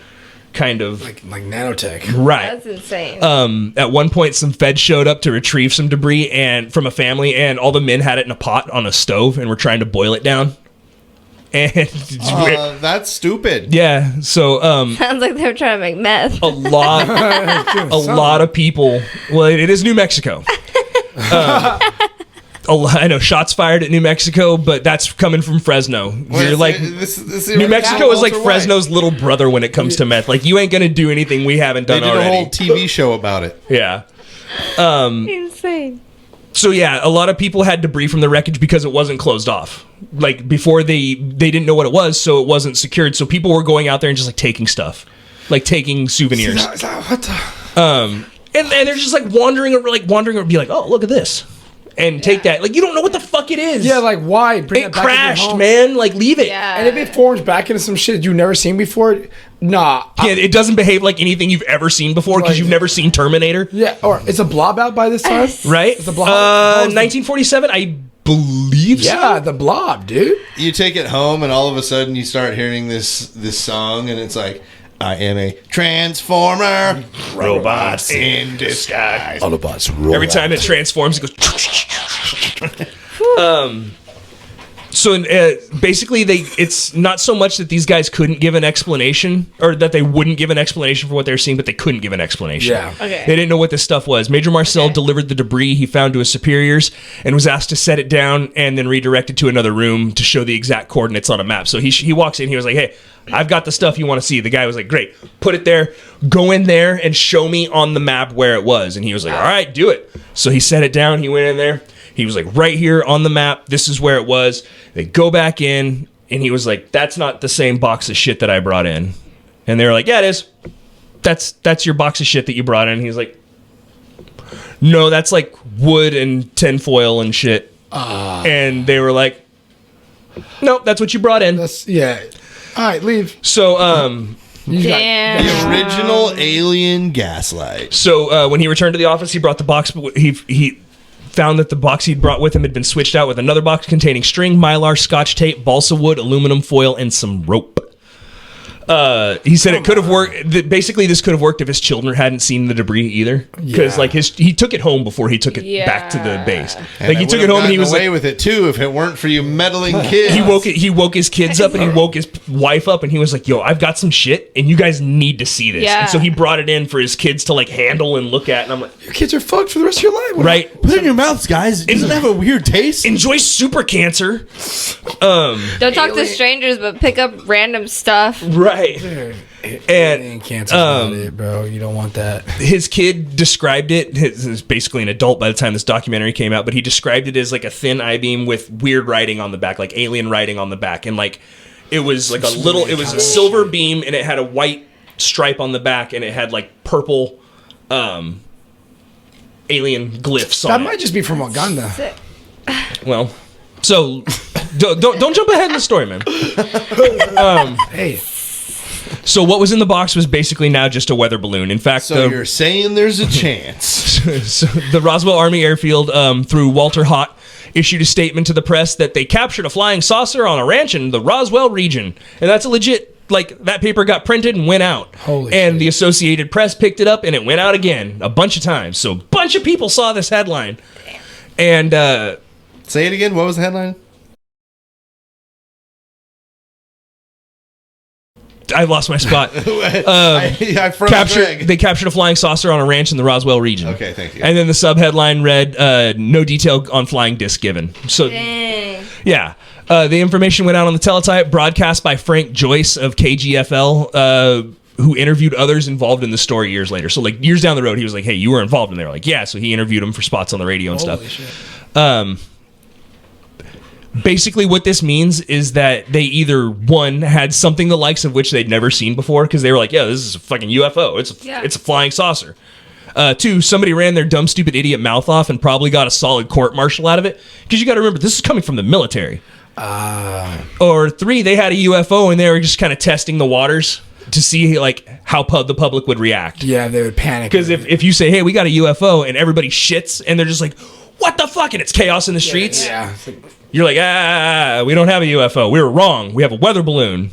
kind of like nanotech. right. That's insane. At one point, some feds showed up to retrieve some debris and from a family, and all the men had it in a pot on a stove and were trying to boil it down. And That's stupid. yeah, so Sounds like they were trying to make meth. a lot of people. Well, it is New Mexico. I know shots fired at New Mexico, but that's coming from Fresno. You're like New Mexico is like Fresno's little brother when it comes to meth. Like, you ain't gonna do anything we haven't They done did already. a whole TV show about it. Yeah. Insane. So yeah, a lot of people had debris from the wreckage because it wasn't closed off. Like, before they didn't know what it was, so it wasn't secured. So people were going out there and just like taking stuff, like taking souvenirs. What the? And they're just like wandering and be like, oh, look at this, and take that. Like, you don't know what the fuck it is. Yeah, like why? Bring it back into your crashed, home? man. Like, leave it. Yeah. And if it forms back into some shit you've never seen before, nah. Yeah, it doesn't behave like anything you've ever seen before because Like- you've never seen Terminator, Yeah, or it's a blob out by this time. right? It's a blob. How is the- 1947, I believe so. Yeah, the blob, dude. You take it home, and all of a sudden you start hearing this song, and it's like, I am a transformer, robots in disguise. Autobots roll. Every time it transforms, it goes. So basically, it's not so much that these guys couldn't give an explanation, or that they wouldn't give an explanation for what they were seeing, but they couldn't give an explanation. Yeah. Okay. They didn't know what this stuff was. Major Marcel delivered the debris he found to his superiors and was asked to set it down and then redirected to another room to show the exact coordinates on a map. So he walks in, he was like, hey, I've got the stuff you want to see. The guy was like, great, put it there, go in there and show me on the map where it was. And he was like, all right, do it. So he set it down, he went in there. He was like, right here on the map, this is where it was. They go back in, and he was like, that's not the same box of shit that I brought in. And they were like, yeah, it is. That's your box of shit that you brought in. And he's like, no, that's like wood and tinfoil and shit. And they were like, no, that's what you brought in. That's yeah. All right, leave. So, Damn. The original alien gaslight. So when he returned to the office, he brought the box. He found that the box he'd brought with him had been switched out with another box containing string, mylar, scotch tape, balsa wood, aluminum foil, and some rope. He said it could have worked. Basically, this could have worked if his children hadn't seen the debris either, because he took it home before he took it back to the base. And Like he took it home and he was away like, with it too if it weren't for you meddling kids. He woke his kids up and he woke his wife up and he was like, "Yo, I've got some shit and you guys need to see this." Yeah. And so he brought it in for his kids to like handle and look at. And I'm like, Your kids are fucked for the rest of your life. right? Put it in your mouths, guys. It doesn't have a weird taste. Enjoy super cancer. Don't talk to strangers, but pick up random stuff. Right. And cancer about it, bro. You don't want that. His kid described it. He's basically an adult by the time this documentary came out, but he described it as like a thin I-beam with weird writing on the back, like alien writing on the back, and like it was like it was a silver beam, and it had a white stripe on the back, and it had like purple alien glyphs on That it. might just be from Wakanda. Sick. Well, so don't jump ahead in the story, man. Hey, So what was in the box was basically now just a weather balloon. In fact, So you're saying there's a chance. so the Roswell Army Airfield, through Walter Hott, issued a statement to the press that they captured a flying saucer on a ranch in the Roswell region, and that's a legit. Like that paper got printed and went out, Holy and shit. the Associated Press picked it up and it went out again a bunch of times. So a bunch of people saw this headline, and Say it again. What was the headline? I lost my spot. I froze Greg. They captured a flying saucer on a ranch in the Roswell region. Okay, thank you. And then the subheadline read, "No detail on flying disc given." So, Dang. yeah, the information went out on the teletype, broadcast by Frank Joyce of KGFL, who interviewed others involved in the story years later. So, like years down the road, he was like, "Hey, you were involved," and they were like, "Yeah." So he interviewed him for spots on the radio and holy stuff. shit. Basically, what this means is that they either one had something the likes of which they'd never seen before, because they were like, "Yeah, this is a fucking UFO. It's a flying saucer." Two, somebody ran their dumb, stupid, idiot mouth off and probably got a solid court-martial out of it, because you got to remember this is coming from the military. Or three, they had a UFO and they were just kind of testing the waters to see like how the public would react. Yeah, they would panic. Because if you say, "Hey, we got a UFO," and everybody shits and they're just like, "What the fuck?" and it's chaos in the streets. Yeah. You're like, we don't have a UFO. We were wrong. We have a weather balloon.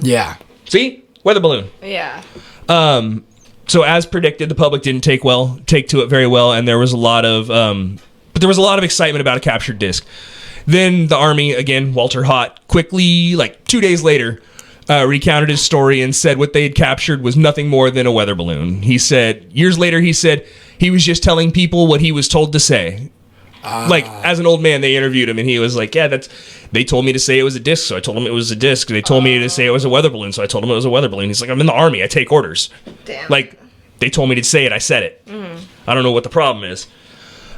Yeah. See? Weather balloon. Yeah. So as predicted, the public didn't take to it very well, and there was a lot of excitement about a captured disc. Then the Army, again, Walter Hott, quickly, like 2 days later, recounted his story and said what they had captured was nothing more than a weather balloon. Years later, he said he was just telling people what he was told to say. Like, as an old man, they interviewed him, and he was like, "Yeah, they told me to say it was a disc, so I told them it was a disc. They told me to say it was a weather balloon, so I told them it was a weather balloon." He's like, "I'm in the Army. I take orders. Damn. Like, they told me to say it. I said it. I don't know what the problem is."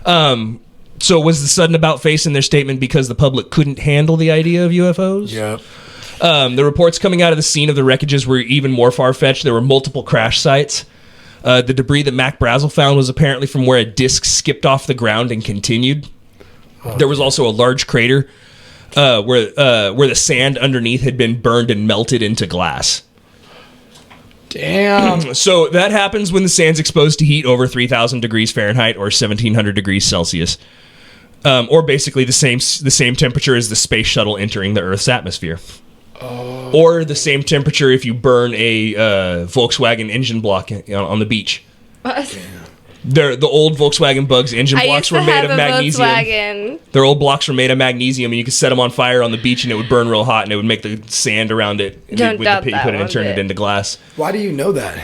So was the sudden about face in their statement because the public couldn't handle the idea of UFOs? Yep. The reports coming out of the scene of the wreckages were even more far-fetched. There were multiple crash sites. The debris that Mac Brazel found was apparently from where a disc skipped off the ground and continued. There was also a large crater where the sand underneath had been burned and melted into glass. Damn. So that happens when the sand's exposed to heat over 3,000 degrees Fahrenheit or 1,700 degrees Celsius. Or basically the same temperature as the space shuttle entering the Earth's atmosphere. Or the same temperature if you burn a Volkswagen engine block on the beach. The old Volkswagen Bugs engine blocks were made of magnesium. Volkswagen. Their old blocks were made of magnesium, and you could set them on fire on the beach, and it would burn real hot, and it would make the sand around it. Don't doubt you that put it one and turn it bit. into glass. Why do you know that?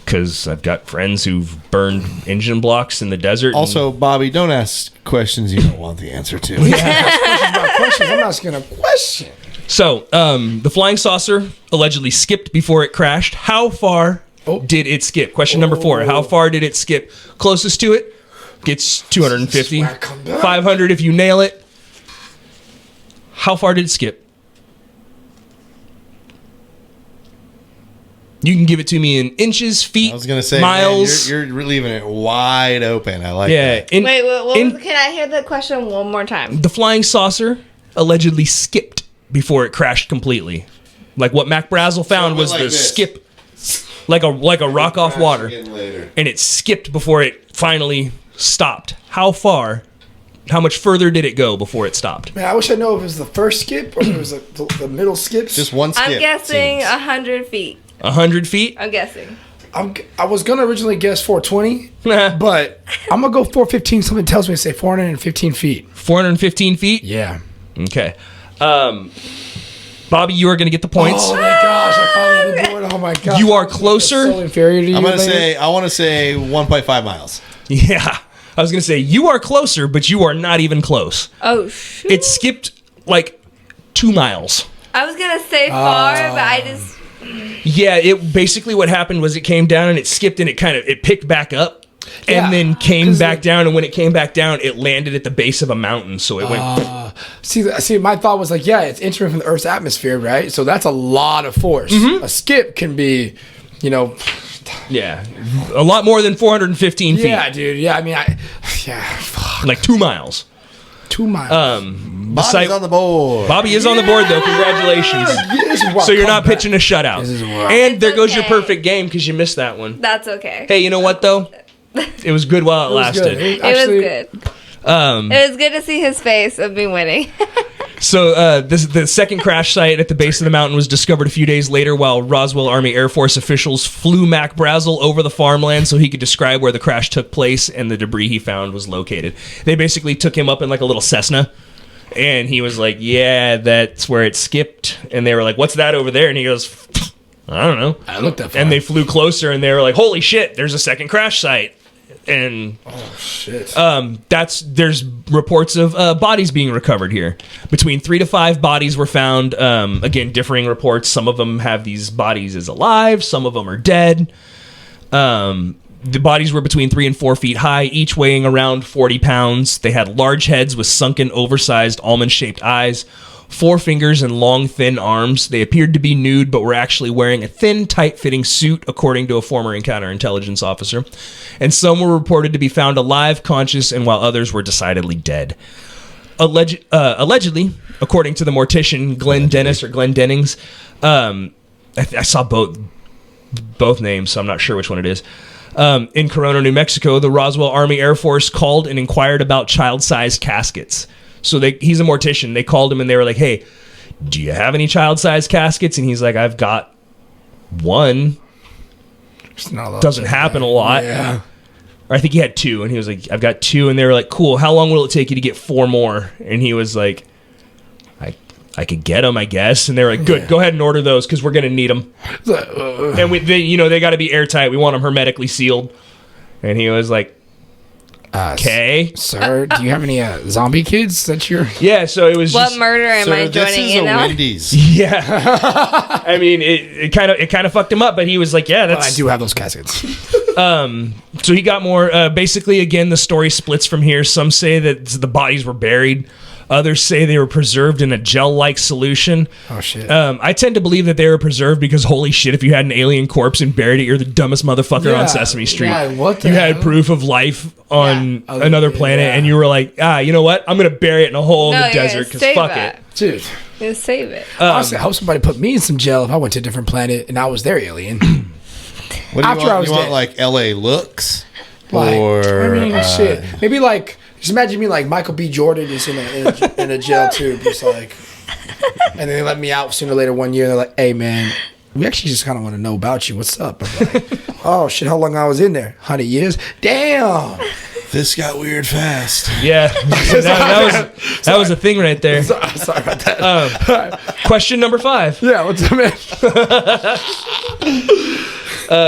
Because I've got friends who've burned engine blocks in the desert. Also, Bobby, don't ask questions you don't want the answer to. I'm asking a question. So, the flying saucer allegedly skipped before it crashed. How far did it skip? Question number 4. How far did it skip? Closest to it gets 250. 500 if you nail it. How far did it skip? You can give it to me in inches, feet, I was going to say, miles. man, you're leaving it wide open. I like that. Yeah. Can I hear the question one more time? The flying saucer allegedly skipped before it crashed completely. Like what Mac Brazel found was like the this. skip, like a rock off water, Again later. and it skipped before it finally stopped. How far How much further did it go before it stopped? Man, I wish I know if it was the first skip or if it was the middle skips. Just one skip. I'm guessing 100 feet. 100 feet? I'm guessing. I was gonna originally guess 420, but I'm gonna go 415. Something tells me to say 415 feet. 415 feet? Yeah. Okay. Bobby, you are going to get the points. Oh my gosh! I finally have the board. Oh my god! You are closer. So inferior to you. I want to say 1.5 miles. Yeah. I was going to say, you are closer, but you are not even close. Oh, shoot. It skipped like 2 miles. I was going to say far, but I just... Yeah, it basically what happened was it came down and it skipped and it picked back up and then came back down. And when it came back down, it landed at the base of a mountain. So it went... See, my thought was like, yeah, it's entering from the Earth's atmosphere, right? So that's a lot of force. A skip can be, Yeah, a lot more than 415 feet. Yeah, dude. Yeah, I mean, like 2 miles. 2 miles. Bobby's on the board. Bobby is on the board, though. Congratulations. So you're not pitching a shutout. And there goes your perfect game because you missed that one. That's okay. Hey, you know what, though? It was good while it lasted. It was good. It was good to see his face of me winning. So the second crash site at the base of the mountain was discovered a few days later while Roswell Army Air Force officials flew Mac Brazel over the farmland so he could describe where the crash took place and the debris he found was located. They basically took him up in like a little Cessna, and he was like, yeah, that's where it skipped. And they were like, what's that over there? And he goes, I don't know. I looked up. And they flew closer, and they were like, holy shit, there's a second crash site. And there's reports of bodies being recovered here. Between 3 to 5 bodies were found. Again, differing reports. Some of them have these bodies as alive. Some of them are dead. The bodies were between 3 and 4 feet high, each weighing around 40 pounds. They had large heads with sunken, oversized, almond-shaped eyes, 4 fingers and long, thin arms. They appeared to be nude, but were actually wearing a thin, tight-fitting suit, according to a former counterintelligence officer. And some were reported to be found alive, conscious, and while others were decidedly dead. Allegedly, according to the mortician Glenn Dennis or Glenn Dennings, I saw both names, so I'm not sure which one it is. In Corona, New Mexico, the Roswell Army Air Force called and inquired about child-sized caskets. So he's a mortician. They called him and they were like, hey, do you have any child-sized caskets? And he's like, I've got one. It's not a lot. Doesn't happen a lot. Yeah. Or I think he had 2. And he was like, I've got 2. And they were like, cool. How long will it take you to get 4 more? And he was like, I could get them, I guess. And they were like, good, go ahead and order those because we're going to need them. And they got to be airtight. We want them hermetically sealed. And he was like, okay. Sir, do you have any zombie kids that you're... Yeah, so it was what murder am I joining in now? Wendy's. Yeah. I mean, it kind of fucked him up, but he was like, yeah, that's... I do have those caskets. So he got more. Basically, again, the story splits from here. Some say that the bodies were buried. Others say they were preserved in a gel-like solution. Oh, shit. I tend to believe that they were preserved because, holy shit, if you had an alien corpse and buried it, you're the dumbest motherfucker on Sesame Street. Yeah, what the you hell? had proof of life on another planet, and you were like, you know what? I'm going to bury it in a hole in the desert because fuck it. Dude. You save it. Honestly, I hope somebody put me in some gel if I went to a different planet and I was their alien. What do you want? You want like L.A. looks? Like, or... I mean, shit. Maybe like... Just imagine me like Michael B. Jordan is in a jail tube, just like, and then they let me out sooner or later one year. And they're like, "Hey man, we actually just kind of want to know about you. What's up?" I'm like, "Oh shit, how long I was in there? 100 years? Damn." This got weird fast. Yeah, that was a thing right there. Sorry about that. Question number 5. Yeah, what's up, man?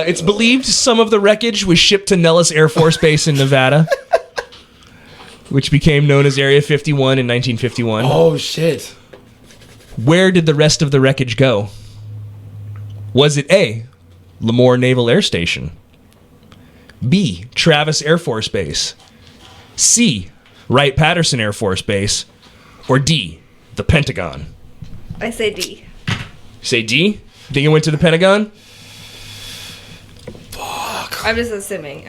It's believed some of the wreckage was shipped to Nellis Air Force Base in Nevada, which became known as Area 51 in 1951. Oh, shit. Where did the rest of the wreckage go? Was it A, Lemoore Naval Air Station, B, Travis Air Force Base, C, Wright-Patterson Air Force Base, or D, the Pentagon? I say D. Say D? Think it went to the Pentagon? Fuck. I'm just assuming.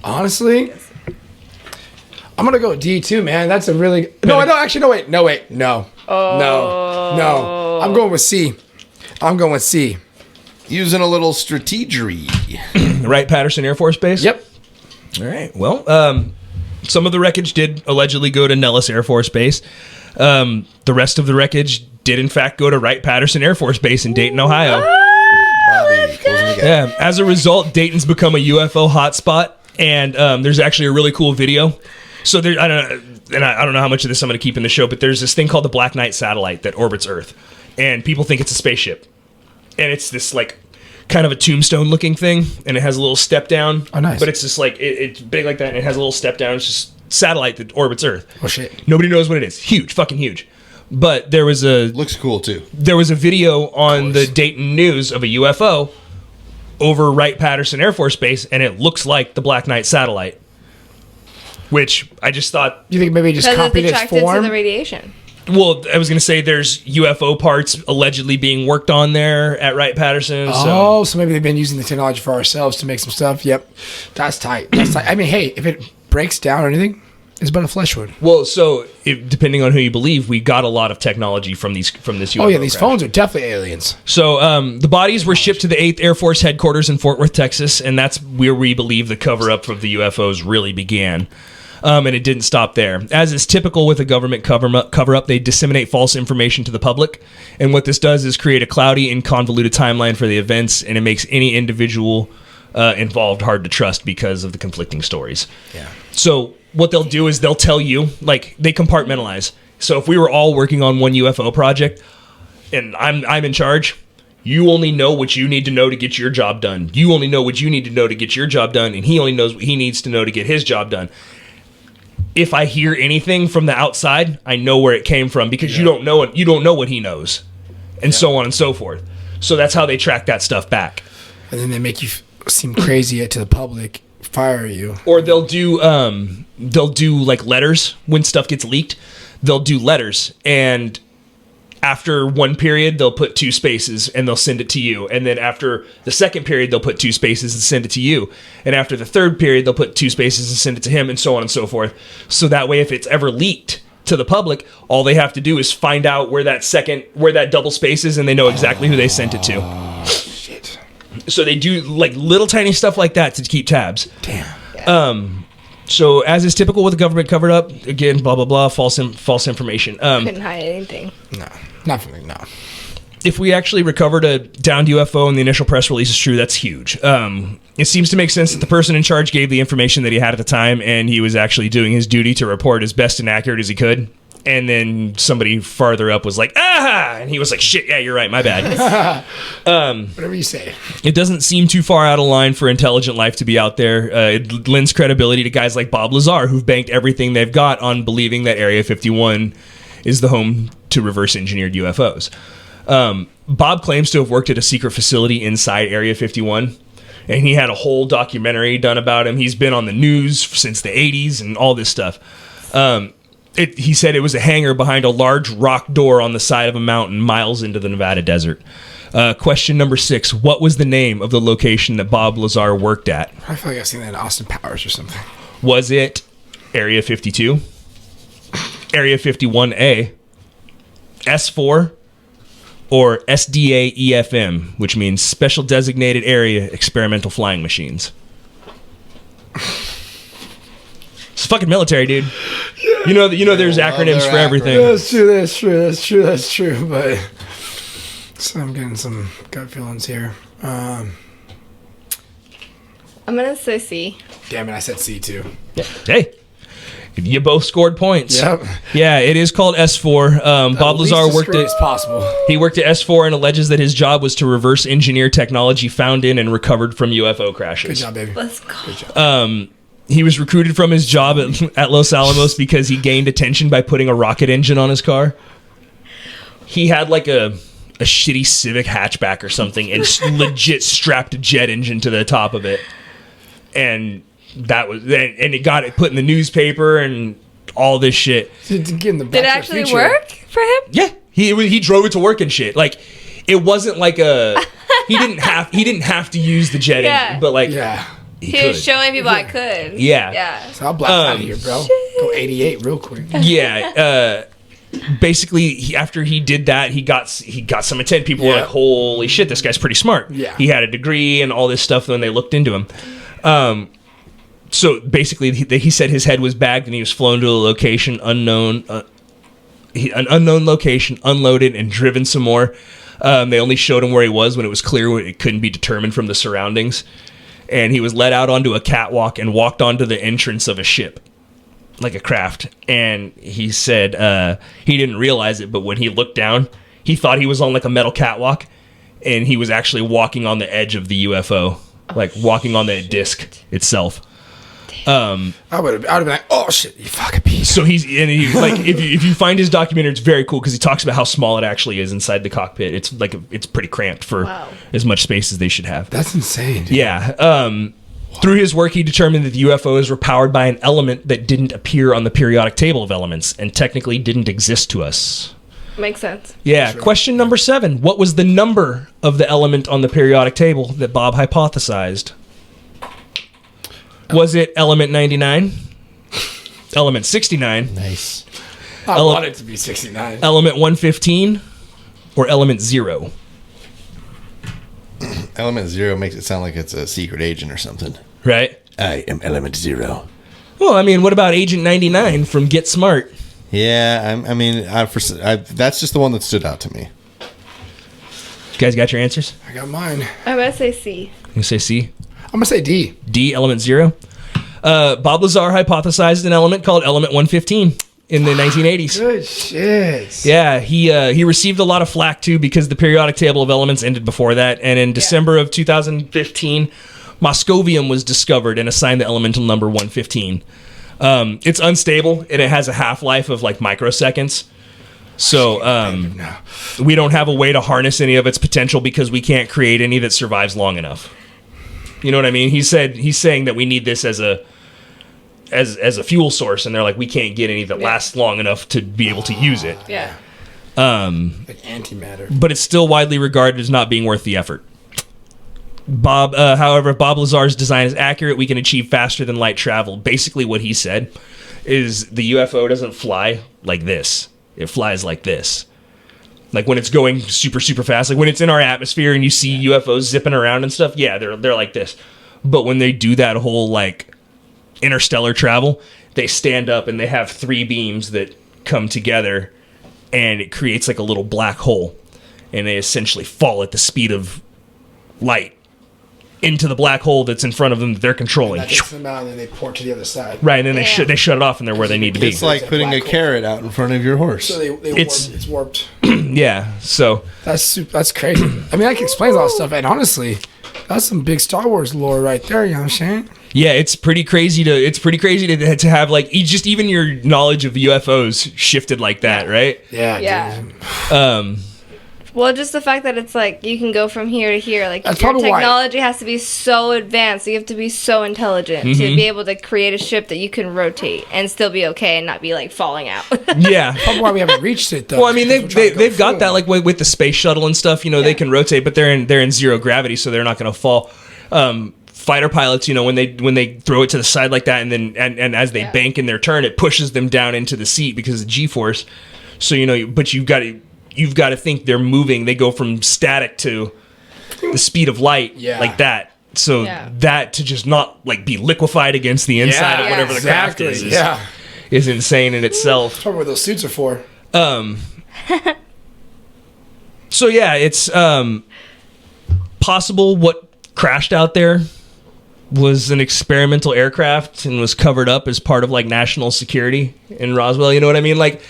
Honestly? I'm gonna go D too, man. That's a really no. Wait. No. I'm going with C. Using a little strategery. Wright-Patterson Air Force Base? Yep. All right. Well, Some of the wreckage did allegedly go to Nellis Air Force Base. The rest of the wreckage did, in fact, go to Wright-Patterson Air Force Base in Dayton, Ohio. Yeah. As a result, Dayton's become a UFO hotspot, and there's actually a really cool video. So there, I don't know how much of this I'm going to keep in the show, but there's this thing called the Black Knight satellite that orbits Earth, and people think it's a spaceship, and it's this like kind of a tombstone-looking thing, and it has a little step down. Oh, nice! But it's just like it's big like that, and it has a little step down. It's just satellite that orbits Earth. Oh shit! Nobody knows what it is. Huge, fucking huge. But there was looks cool too. There was a video on the Dayton News of a UFO over Wright-Patterson Air Force Base, and it looks like the Black Knight satellite. Which I just thought... You think maybe just copied its form? To the radiation. Well, I was going to say there's UFO parts allegedly being worked on there at Wright-Patterson. So maybe they've been using the technology for ourselves to make some stuff. Yep. That's tight. That's tight. I mean, hey, if it breaks down or anything, it's but a flesh wound. Well, so depending on who you believe, we got a lot of technology from this UFO. Oh yeah, these crash. phones are definitely aliens. So the bodies were shipped to the 8th Air Force headquarters in Fort Worth, Texas, and that's where we believe the cover-up of the UFOs really began. And it didn't stop there. As is typical with a government cover-up, they disseminate false information to the public, and what this does is create a cloudy and convoluted timeline for the events, and it makes any individual involved hard to trust because of the conflicting stories. Yeah. So what they'll do is they'll tell you, like, they compartmentalize. So if we were all working on one UFO project, and I'm in charge, you only know what you need to know to get your job done. You only know what you need to know to get your job done, and he only knows what he needs to know to get his job done. If I hear anything from the outside, I know where it came from because you don't know it. You don't know what he knows, and so on and so forth. So that's how they track that stuff back. And then they make you seem crazy to the public, fire you. Or they'll do like letters when stuff gets leaked. They'll do letters, and after one period, they'll put 2 spaces and they'll send it to you. And then after the second period, they'll put 2 spaces and send it to you. And after the third period, they'll put 2 spaces and send it to him, and so on and so forth. So that way, if it's ever leaked to the public, all they have to do is find out where that double space is, and they know exactly who they sent it to. Shit. So they do like little tiny stuff like that to keep tabs. Damn. So as is typical with the government covered up, again, blah, blah, blah, false information. Couldn't hide anything. No. Nothing, no. If we actually recovered a downed UFO and the initial press release is true, that's huge. It seems to make sense that the person in charge gave the information that he had at the time, and he was actually doing his duty to report as best and accurate as he could. And then somebody farther up was like, ah! And he was like, shit, yeah, you're right, my bad. Whatever you say. It doesn't seem too far out of line for intelligent life to be out there. It lends credibility to guys like Bob Lazar, who've banked everything they've got on believing that Area 51 is the home to reverse engineered UFOs. Bob claims to have worked at a secret facility inside Area 51, and he had a whole documentary done about him. He's been on the news since the 80s and all this stuff. He said it was a hangar behind a large rock door on the side of a mountain miles into the Nevada desert. Question number 6. What was the name of the location that Bob Lazar worked at? I feel like I've seen that in Austin Powers or something. Was it Area 52, Area 51A, S4, or SDA EFM, which means Special Designated Area Experimental Flying Machines? It's fucking military, dude. Yeah. You know there's acronyms for everything. That's true. But so I'm getting some gut feelings here. I'm gonna say C. Damn it, I said C too. Yeah. Hey, you both scored points. Yep. Yeah, it is called S4. Bob Lazar worked at possible. He worked at S4 and alleges that his job was to reverse engineer technology found in and recovered from UFO crashes. Good job, baby. Let's go. Good job. He was recruited from his job at Los Alamos because he gained attention by putting a rocket engine on his car. He had like a shitty Civic hatchback or something and legit strapped a jet engine to the top of it. And that was, and it got it put in the newspaper and all this shit. Did it actually work for him? Yeah, he drove it to work and shit. Like, it wasn't like he didn't have to use the jet engine, but like he was showing people I could. Yeah. So I'll blast out of here, bro. Go 88 real quick. Yeah. Basically, after he did that, he got some attention. People were like, "Holy shit, this guy's pretty smart." Yeah. He had a degree and all this stuff when they looked into him. So basically, he said his head was bagged and he was flown to a location unknown, an unknown location, unloaded and driven some more. They only showed him where he was when it was clear it couldn't be determined from the surroundings. And he was led out onto a catwalk and walked onto the entrance of a ship, like a craft. And he said he didn't realize it, but when he looked down, he thought he was on like a metal catwalk, and he was actually walking on the edge of the UFO, like walking on the disc itself. I would have been like, oh shit, you fucking piece. So he's like, if you find his documentary, it's very cool because he talks about how small it actually is inside the cockpit. It's like it's pretty cramped for as much space as they should have. That's insane. Dude. Yeah. Through his work, he determined that the UFOs were powered by an element that didn't appear on the periodic table of elements and technically didn't exist to us. Makes sense. Yeah. Sure. Question number 7. What was the number of the element on the periodic table that Bob hypothesized? Was it element 99? Element 69? Nice. I want it to be 69. Element 115? Or element 0? Element 0 makes it sound like it's a secret agent or something. Right? I am element 0. Well, I mean, what about Agent 99 from Get Smart? Yeah, that's just the one that stood out to me. You guys got your answers? I got mine. I'm gonna say C. You say C? I'm gonna say D. D, element 0. Bob Lazar hypothesized an element called element 115 in the 1980s. Good shit. Yeah, he received a lot of flack too because the periodic table of elements ended before that, and in December of 2015, Moscovium was discovered and assigned the elemental number 115. It's unstable and it has a half-life of like microseconds. So we don't have a way to harness any of its potential because we can't create any that survives long enough. You know what I mean? He's saying that we need this as a fuel source, and they're like, we can't get any that lasts long enough to be able to use it. Yeah. Like antimatter. But it's still widely regarded as not being worth the effort. However, if Bob Lazar's design is accurate, we can achieve faster than light travel. Basically what he said is the UFO doesn't fly like this. It flies like this. Like when it's going super, super fast, like when it's in our atmosphere and you see UFOs zipping around and stuff, yeah, they're like this. But when they do that whole like interstellar travel, they stand up and they have 3 beams that come together and it creates like a little black hole. And they essentially fall at the speed of light into the black hole that's in front of them that they're controlling. That takes them out and then they port to the other side. Right, and then they shut it off and they're where they need to be. It's like putting a carrot out in front of your horse. So it's warped. Yeah, so that's crazy. I mean, that explains all that stuff, and honestly, that's some big Star Wars lore right there. You know what I'm saying? yeah, it's pretty crazy to have like even your knowledge of UFOs shifted like that, right? Yeah. Yeah. Well, just the fact that it's like you can go from here to here, like That's your probably why- technology has to be so advanced. You have to be so intelligent to be able to create a ship that you can rotate and still be okay and not be like falling out. Yeah. Probably why we haven't reached it though. Well, I mean, they've got that like with the space shuttle and stuff. You know, they can rotate, but they're in zero gravity, so they're not going to fall. Fighter pilots, you know, when they throw it to the side like that, and then and as they bank in their turn, it pushes them down into the seat because of G-force. So you know, but you've got to think they're moving. They go from static to the speed of light, like that. So that to just not like be liquefied against the inside of whatever the craft is insane in itself. That's probably what those suits are for. So yeah, it's possible what crashed out there was an experimental aircraft and was covered up as part of like national security in Roswell. You know what I mean? Like,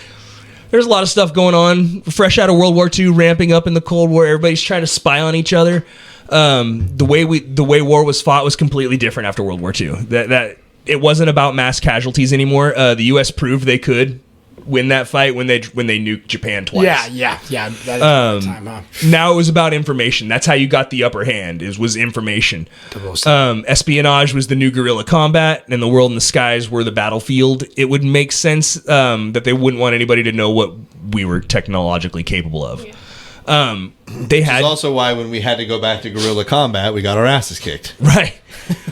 there's a lot of stuff going on, fresh out of World War II, ramping up in the Cold War. Everybody's trying to spy on each other. The way war was fought was completely different after World War II. That it wasn't about mass casualties anymore. The U.S. proved they could win that fight when they nuked Japan twice. Yeah. That is the time, huh? Now it was about information. That's how you got the upper hand. Was information. Espionage was the new guerrilla combat, and the world and the skies were the battlefield. It would make sense that they wouldn't want anybody to know what we were technologically capable of. They had Which is also why when we had to go back to guerrilla combat, we got our asses kicked. Right.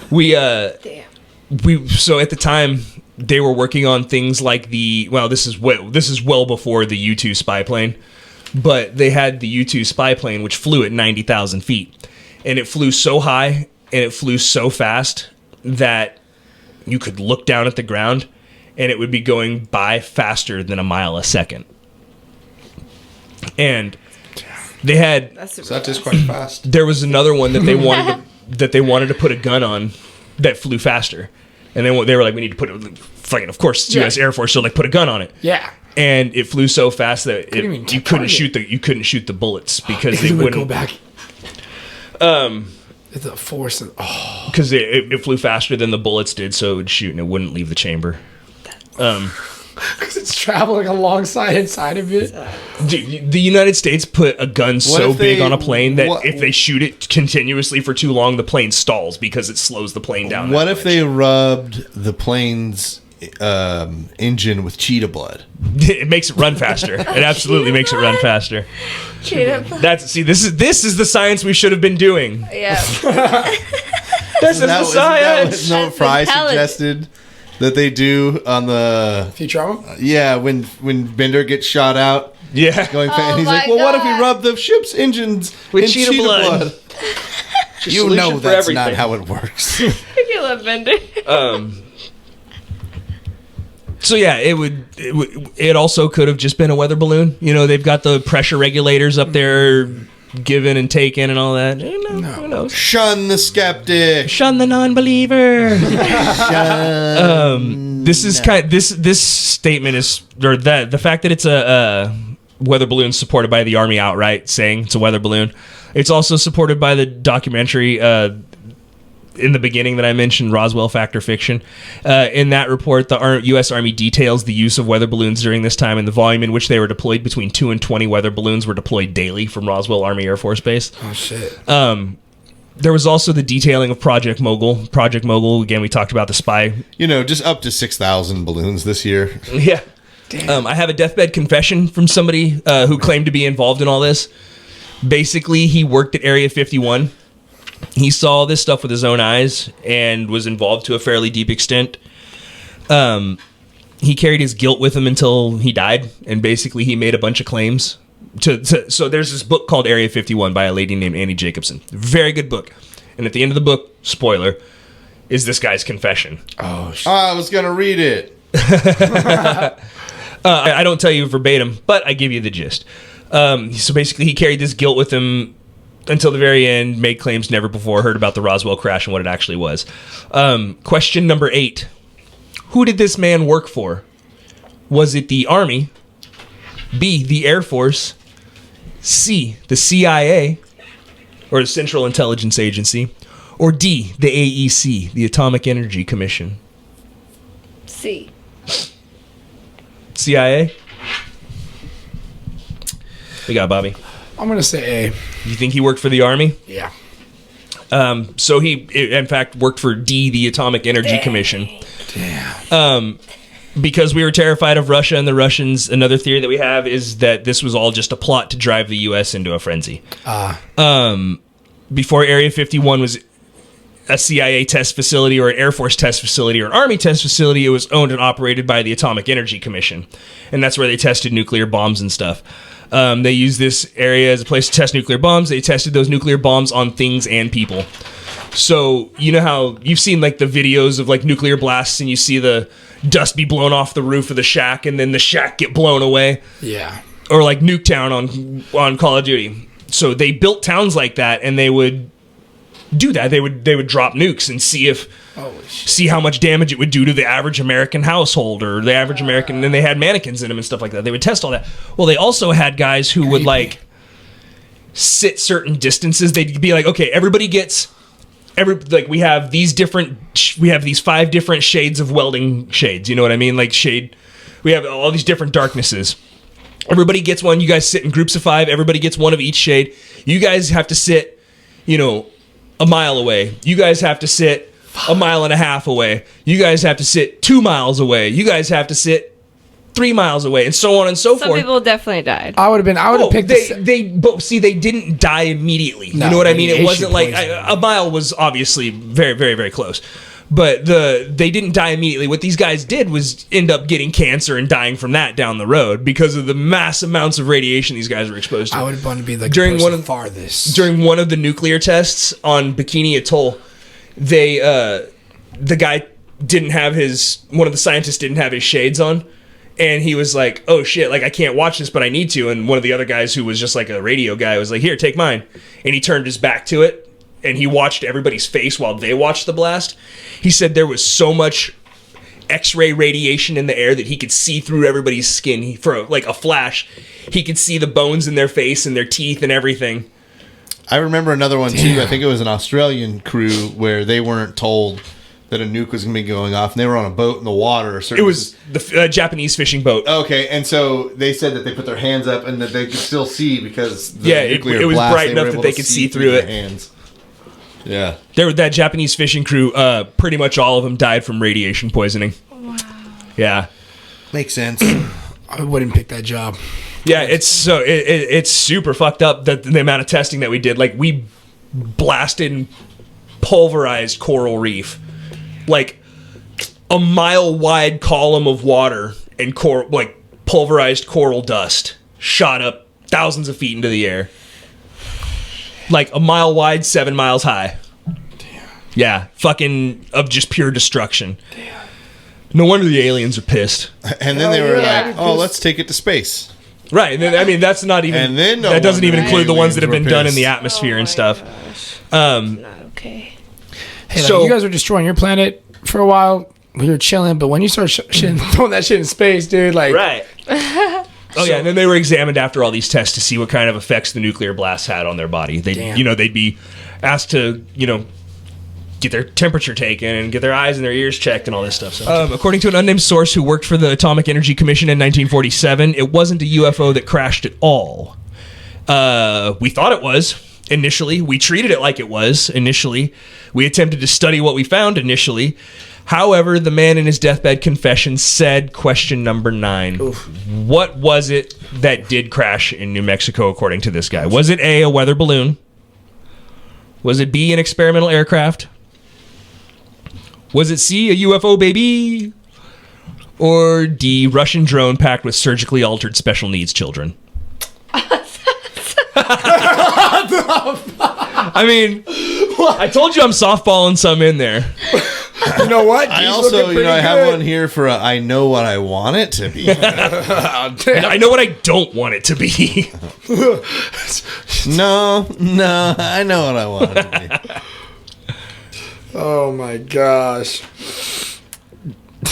So at the time they were working on things like this is well before the U-2 spy plane, but they had the U-2 spy plane which flew at 90,000 feet, and it flew so high and it flew so fast that you could look down at the ground and it would be going by faster than a mile a second. And they had So that is quite fast. there was another one that they wanted to put a gun on that flew faster. And then they were like, we need to put it, fucking, of course, it's U.S. Air Force, so like put a gun on it. Yeah. And it flew so fast that you couldn't target. shoot the bullets because They they would wouldn't go back. It's a force of, because it flew faster than the bullets did, so it would shoot and it wouldn't leave the chamber. because it's traveling alongside inside of it. Dude, the United States put a gun so big on a plane that if they shoot it continuously for too long, the plane stalls because it slows the plane down. What if they rubbed the plane's engine with cheetah blood? It makes it run faster. It absolutely makes it run faster. This is the science we should have been doing. Yeah. This is the science. Isn't that what Fry suggested that they do on the Futurama? Yeah, when Bender gets shot out. Yeah. Going fast. He's like, well, what if we rub the ship's engines with in cheetah blood? You know that's not how it works. You love Bender. So yeah, it also could have just been a weather balloon. You know, they've got the pressure regulators up there, giving and taking and all that. Who knows? Shun the skeptic. Shun the non-believer. This statement is, or that the fact that it's a weather balloon supported by the Army outright saying it's a weather balloon. It's also supported by the documentary in the beginning that I mentioned, Roswell Fact or Fiction. In that report, the U.S. Army details the use of weather balloons during this time and the volume in which they were deployed. Between 2 and 20 weather balloons were deployed daily from Roswell Army Air Force Base. Oh, shit. There was also the detailing of Project Mogul. Project Mogul, again, we talked about the spy. You know, just up to 6,000 balloons this year. Yeah. I have a deathbed confession from somebody who claimed to be involved in all this. Basically, he worked at Area 51. He saw this stuff with his own eyes and was involved to a fairly deep extent. He carried his guilt with him until he died, and basically he made a bunch of claims. So there's this book called Area 51 by a lady named Annie Jacobson. Very good book. And at the end of the book, spoiler, is this guy's confession. Oh, shit. I was going to read it. I don't tell you verbatim, but I give you the gist. So basically he carried this guilt with him until the very end, made claims never before heard about the Roswell crash and what it actually was. Question number 8. Who did this man work for? Was it the Army? B, the Air Force? C, the CIA, or the Central Intelligence Agency? Or D, the AEC, the Atomic Energy Commission? C. CIA? We got Bobby. I'm going to say A. You think he worked for the Army? Yeah. So he, in fact, worked for D, the Atomic Energy Commission. Damn. Because we were terrified of Russia and the Russians. Another theory that we have is that this was all just a plot to drive the U.S. into a frenzy. Before Area 51 was a CIA test facility or an Air Force test facility or an Army test facility, it was owned and operated by the Atomic Energy Commission. And that's where they tested nuclear bombs and stuff. They used this area as a place to test nuclear bombs. They tested those nuclear bombs on things and people. So, you know how you've seen like the videos of like nuclear blasts and you see the dust be blown off the roof of the shack and then the shack get blown away? Yeah. Or like Nuketown on Call of Duty. So they built towns like that and they would do that. They would drop nukes and see how much damage it would do to the average American household or the average American, and then they had mannequins in them and stuff like that. They would test all that. Well, they also had guys who would like sit certain distances. They'd be like, okay, we have these 5 different shades of welding shades. You know what I mean? Like we have all these different darknesses. Everybody gets one. You guys sit in groups of 5. Everybody gets one of each shade. You guys have to sit, a mile away. You guys have to sit a mile and a half away. You guys have to sit 2 miles away. You guys have to sit 3 miles away, and so on and so forth. Some people definitely died. I would have picked they didn't die immediately. No, you know what I mean? It wasn't like poisoning. a mile was obviously very, very, very close. But they didn't die immediately. What these guys did was end up getting cancer and dying from that down the road because of the mass amounts of radiation these guys were exposed to. I would want to be like during the one of farthest. During one of the nuclear tests on Bikini Atoll, the guy one of the scientists didn't have his shades on. And he was like, oh shit, like I can't watch this, but I need to. And one of the other guys who was just like a radio guy was like, here, take mine. And he turned his back to it and he watched everybody's face while they watched the blast. He said there was so much X-ray radiation in the air that he could see through everybody's skin. For like a flash, he could see the bones in their face and their teeth and everything. I remember another one too. I think it was an Australian crew where they weren't told that a nuke was going to be going off, and they were on a boat in the water. It was the Japanese fishing boat. Okay, and so they said that they put their hands up and that they could still see because the nuclear it was blast, bright enough that they could see through it. Hands. Yeah, that Japanese fishing crew. Pretty much all of them died from radiation poisoning. Wow. Yeah, makes sense. I wouldn't pick that job. Yeah, it's super fucked up that the amount of testing that we did. Like we blasted and pulverized coral reef. Like a mile wide column of water and pulverized coral dust shot up thousands of feet into the air. Like a mile wide, 7 miles high. Damn. Yeah, fucking of just pure destruction. Damn. No wonder the aliens are pissed. And then they were like, "Oh, let's take it to space." Right. And then, I mean, that's not even. And then that doesn't even include the ones that have been done in the atmosphere and stuff. Not okay. Hey, so you guys were destroying your planet for a while. We were chilling, but when you start throwing that shit in space, dude, like right. Yeah, and then they were examined after all these tests to see what kind of effects the nuclear blast had on their body. They'd be asked to, get their temperature taken and get their eyes and their ears checked and all this stuff. So. According to an unnamed source who worked for the Atomic Energy Commission in 1947, it wasn't a UFO that crashed at all. We thought it was. Initially, we treated it like it was initially. We attempted to study what we found initially. However, the man in his deathbed confession said, question number 9, oof. What was it that did crash in New Mexico, according to this guy? Was it A, a weather balloon? Was it B, an experimental aircraft? Was it C, a UFO, baby? Or D, Russian drone packed with surgically altered special needs children? I mean, I told you I'm softballing some in there. You know what? I also, I have one here for I know what I want it to be. I know what I don't want it to be. No, I know what I want it to be. Oh my gosh.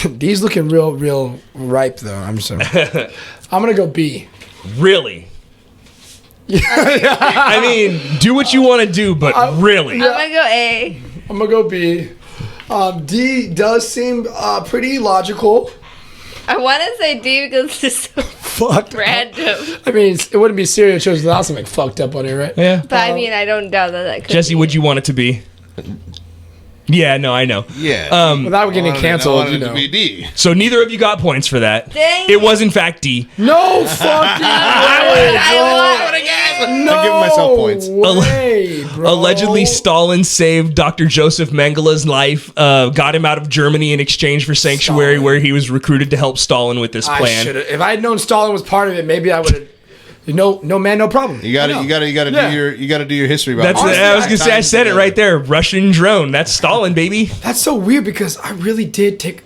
These looking real ripe though. I'm gonna go B. Really? I mean, do what you want to do, but really. I'm gonna go A. I'm gonna go B. D does seem pretty logical. I want to say D because it's so fucked random. I mean, it wouldn't be serial shows without something fucked up on it, right? Yeah. But I mean, I don't doubt that could Jesse, be. would you want it to be? Yeah, no, I know. Yeah. Without getting canceled, I wanted it to be D. So neither of you got points for that. Dang it was in fact D. No fucking way, No I give myself points. Way, bro. Allegedly, Stalin saved Dr. Joseph Mengele's life, got him out of Germany in exchange for sanctuary, Stalin. where he was recruited to help Stalin with this plan. If I had known Stalin was part of it, maybe I would have. No man, no problem. You gotta do your history. That's honestly, I was gonna say. I said it right there. Russian drone. That's Stalin, baby. That's so weird because I really did take.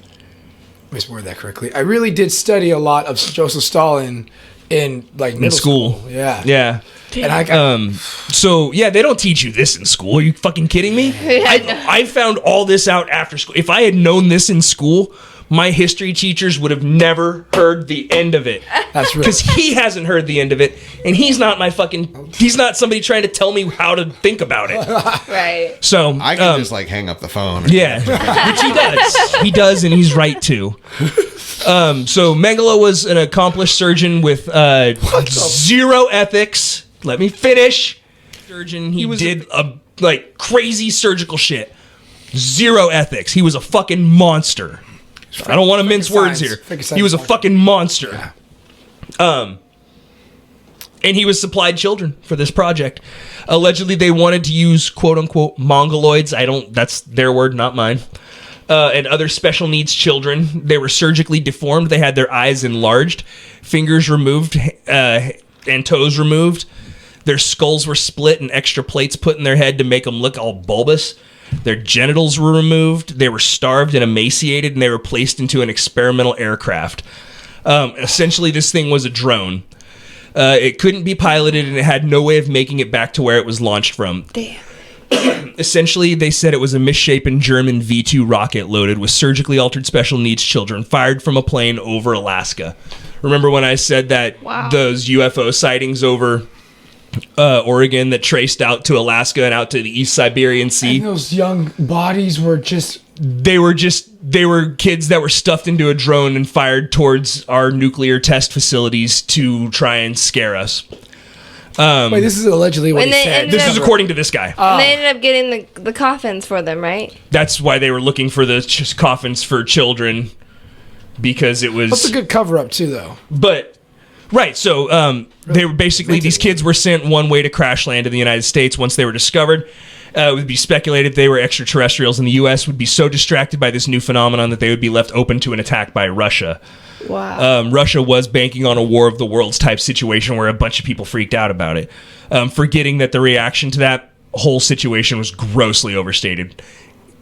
Let me word that correctly. I really did study a lot of Joseph Stalin in middle school. Yeah. Yeah. And I so yeah, they don't teach you this in school. Are you fucking kidding me? I found all this out after school. If I had known this in school, my history teachers would have never heard the end of it. That's right. Because he hasn't heard the end of it, and he's not he's not somebody trying to tell me how to think about it. Right. So I can just hang up the phone. Yeah, which he does. He does, and he's right too. So Mengele was an accomplished surgeon with zero ethics. Let me finish. Surgeon, he did crazy surgical shit. Zero ethics. He was a fucking monster. I don't want to mince words here. He was a fucking monster. And he was supplied children for this project. Allegedly, they wanted to use quote unquote mongoloids. That's their word, not mine. And other special needs children. They were surgically deformed. They had their eyes enlarged, fingers removed, and toes removed. Their skulls were split and extra plates put in their head to make them look all bulbous. Their genitals were removed. They were starved and emaciated, and they were placed into an experimental aircraft. Essentially, this thing was a drone. It couldn't be piloted, and it had no way of making it back to where it was launched from. Damn. Essentially, they said it was a misshapen German V-2 rocket loaded with surgically altered special needs children fired from a plane over Alaska. Remember when I said that those UFO sightings over Oregon that traced out to Alaska and out to the East Siberian Sea? And those young bodies were just... They were kids that were stuffed into a drone and fired towards our nuclear test facilities to try and scare us. Wait, this is allegedly what And he they said. ended This is according to this guy. And they ended up getting the coffins for them, right? That's why they were looking for the coffins for children, because it was... That's a good cover-up, too, though. But... Right, so they were basically, these kids were sent one way to crash land in the United States once they were discovered. It would be speculated they were extraterrestrials, and the U.S. would be so distracted by this new phenomenon that they would be left open to an attack by Russia. Wow. Russia was banking on a War of the Worlds type situation where a bunch of people freaked out about it, forgetting that the reaction to that whole situation was grossly overstated.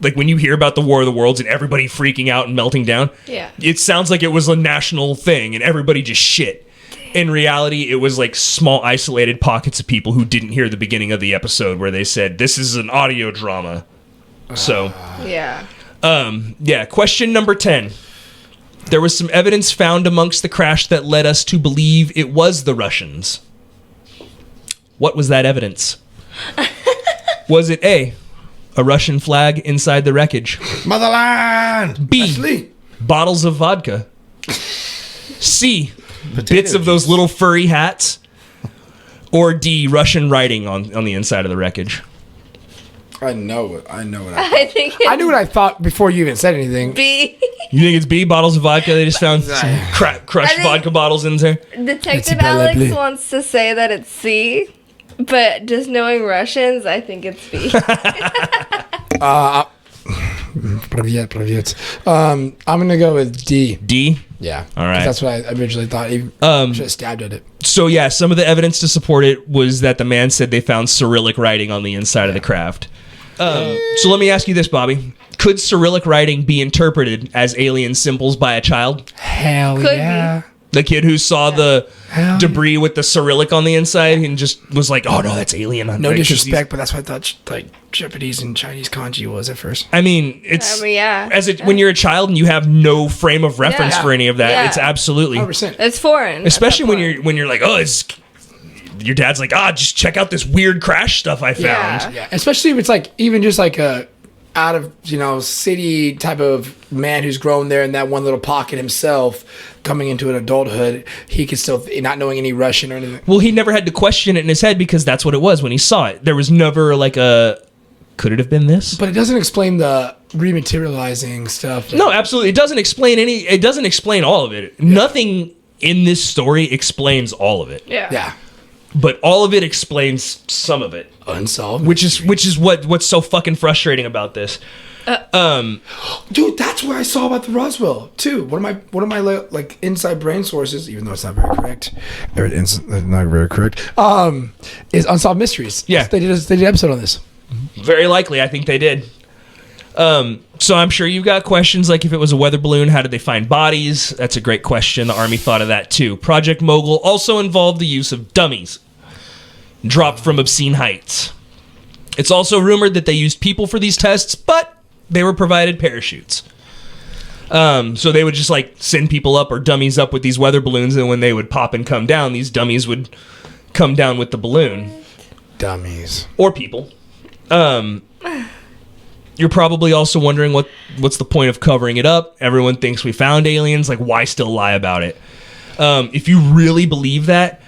Like, when you hear about the War of the Worlds and everybody freaking out and melting down, it sounds like it was a national thing and everybody just shit. In reality, it was like small isolated pockets of people who didn't hear the beginning of the episode where they said, this is an audio drama. So, question number 10. There was some evidence found amongst the crash that led us to believe it was the Russians. What was that evidence? Was it A, a Russian flag inside the wreckage? Motherland! B, Ashley. bottles of vodka? C, bits of those little furry hats? Or D, Russian writing on the inside of the wreckage? I know it. I know what I I think I knew what I thought before you even said anything. B. You think it's B, bottles of vodka? They just found some crushed think- vodka bottles in there? Detective pas la Alex bleu. wants to say that it's C, but just knowing Russians, I think it's B. Привет. I'm gonna go with D. D? Yeah. All right. 'Cause that's what I originally thought. He should have stabbed at it. So yeah, some of the evidence to support it was that the man said they found Cyrillic writing on the inside of the craft. So let me ask you this, Bobby. Could Cyrillic writing be interpreted as alien symbols by a child? Hell Could yeah. The kid who saw the Hell debris with the Cyrillic on the inside and just was like, oh no, that's alien. No disrespect, but that's what I thought like Japanese and Chinese kanji was at first. I mean, it's yeah. when you're a child and you have no frame of reference Yeah. for any of that, Yeah. it's absolutely 100%. It's foreign. especially when you're like, oh, it's your dad's like, just check out this weird crash stuff I found. Yeah, especially if it's like even just like a out of city type of man who's grown there in that one little pocket himself, coming into an adulthood, he could still not knowing any Russian or anything. Well, he never had to question it in his head because that's what it was when he saw it. There was never like could it have been this? But it doesn't explain the rematerializing stuff. No, absolutely. It doesn't explain all of it. Nothing in this story explains all of it. Yeah, But all of it explains some of it. unsolved. Which is what's so fucking frustrating about this. Dude, that's what I saw about the Roswell too. One of my like inside brain sources, even though it's not very correct, not very correct, is Unsolved Mysteries. Yeah. they did an episode on this. Very likely, I think they did. So I'm sure you've got questions like if it was a weather balloon, how did they find bodies? That's a great question. The Army thought of that too. Project Mogul also involved the use of dummies dropped from obscene heights. It's also rumored that they used people for these tests, but they were provided parachutes. So they would just like send people up or dummies up with these weather balloons, and when they would pop and come down, these dummies would come down with the balloon. Dummies. Or people. You're probably also wondering what's the point of covering it up? Everyone thinks we found aliens. Like, why still lie about it? If you really believe that,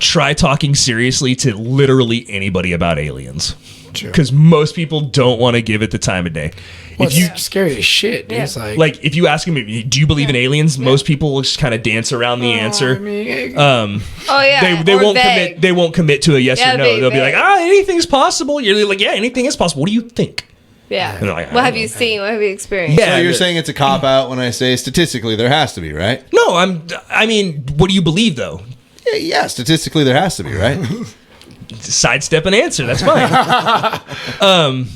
try talking seriously to literally anybody about aliens. Because most people don't want to give it the time of day. Well, If you it's scary as shit, dude. Yeah. It's like, if you ask them, do you believe in aliens? Most people will just kind of dance around the answer. I mean, Oh yeah. They or won't vague. commit. They won't commit to a yes Yeah, or no. vague, They'll be like, vague. anything's possible. You're like, yeah, anything is possible. What do you think? Yeah. they're like, I What don't have know. you seen? What have you experienced? Yeah, So you're but- saying it's a cop out when I say statistically there has to be, right? No, I mean, what do you believe though? Yeah, statistically there has to be, right? Sidestep an answer. That's fine.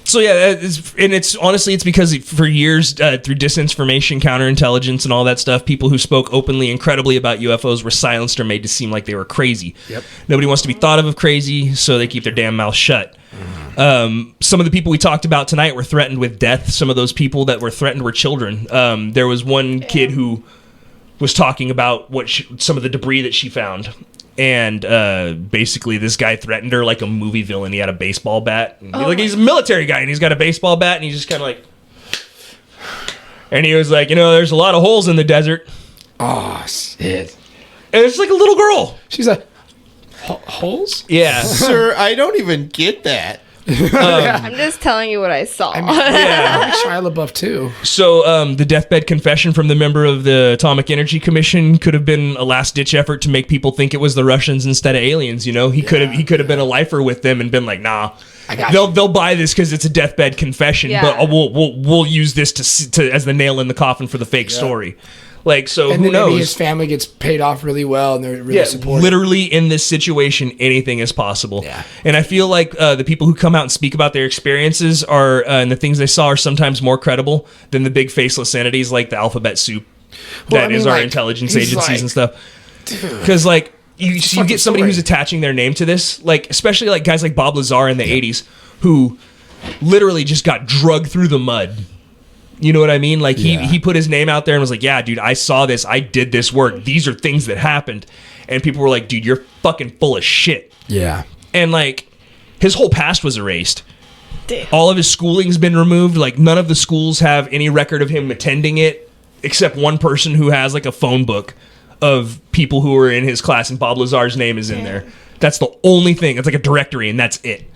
So yeah, it's honestly it's because for years through disinformation, counterintelligence, and all that stuff, people who spoke openly, incredibly about UFOs were silenced or made to seem like they were crazy. Yep. Nobody wants to be thought of crazy, so they keep their damn mouth shut. Some of the people we talked about tonight were threatened with death. Some of those people that were threatened were children. There was one kid who was talking about some of the debris that she found. And basically, this guy threatened her like a movie villain. He had a baseball bat. He's a military guy, and he's got a baseball bat, and he's just kind of like... And he was like, there's a lot of holes in the desert. Oh, shit. And it's like a little girl. She's like, holes? Yeah. Sir, I don't even get that. I'm just telling you what I saw. I like Shia LaBeouf too. So the deathbed confession from the member of the Atomic Energy Commission could have been a last-ditch effort to make people think it was the Russians instead of aliens. He could have been a lifer with them and been like, nah, they'll buy this because it's a deathbed confession, but we'll use this to as the nail in the coffin for the fake story. Like, so and who then knows? Maybe his family gets paid off really well, and they're really supportive. Literally in this situation, anything is possible. Yeah. And I feel like the people who come out and speak about their experiences are and the things they saw are sometimes more credible than the big faceless entities like the alphabet soup that is our intelligence agencies and stuff. Because you get somebody who's attaching their name to this, especially like guys like Bob Lazar in the 80s who literally just got drugged through the mud. You know what I mean? He put his name out there and was like, yeah, dude, I saw this. I did this work. These are things that happened. And people were like, dude, you're fucking full of shit. Yeah. And his whole past was erased. Damn. All of his schooling's been removed. None of the schools have any record of him attending it except one person who has a phone book of people who were in his class, and Bob Lazar's name is in there. That's the only thing. It's like a directory, and that's it.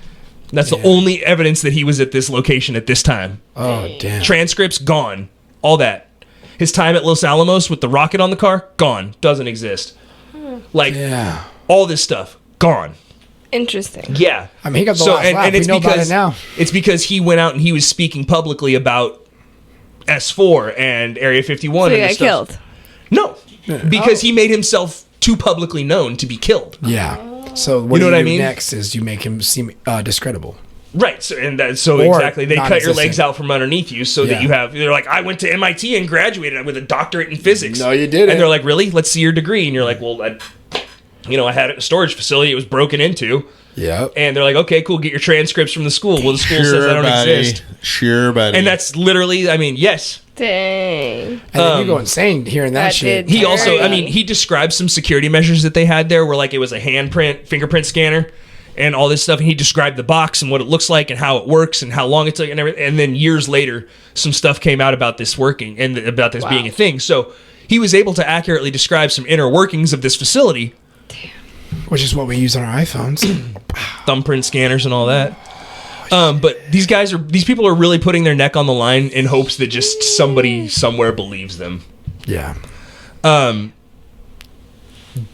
That's the only evidence that he was at this location at this time. Oh, damn. Transcripts, gone. All that. His time at Los Alamos with the rocket on the car, gone. Doesn't exist. All this stuff, gone. Interesting. Yeah. I mean, he got the last laugh. We know about it now. It's because he went out and he was speaking publicly about S4 and Area 51. So he and got stuff. killed? No. Because he made himself too publicly known to be killed. Yeah. So what I mean? Next is you make him seem discreditable. Right. So exactly. They cut your legs out from underneath you so that you have. They're like, I went to MIT and graduated with a doctorate in physics. No, you didn't. And they're like, really? Let's see your degree. And you're like, well, I had it in a storage facility. It was broken into. Yeah. And they're like, okay, cool. Get your transcripts from the school. Well, the school says I don't exist. Sure, buddy. And that's literally, yes. Dang. And then you go insane hearing that shit. He also, he described some security measures that they had there where it was a fingerprint scanner and all this stuff. And he described the box and what it looks like and how it works and how long it took and everything. And then years later, some stuff came out about this working and about this being a thing. So he was able to accurately describe some inner workings of this facility. Damn. Which is what we use on our iPhones. Thumbprint scanners and all that. But these people are really putting their neck on the line in hopes that just somebody somewhere believes them. Yeah.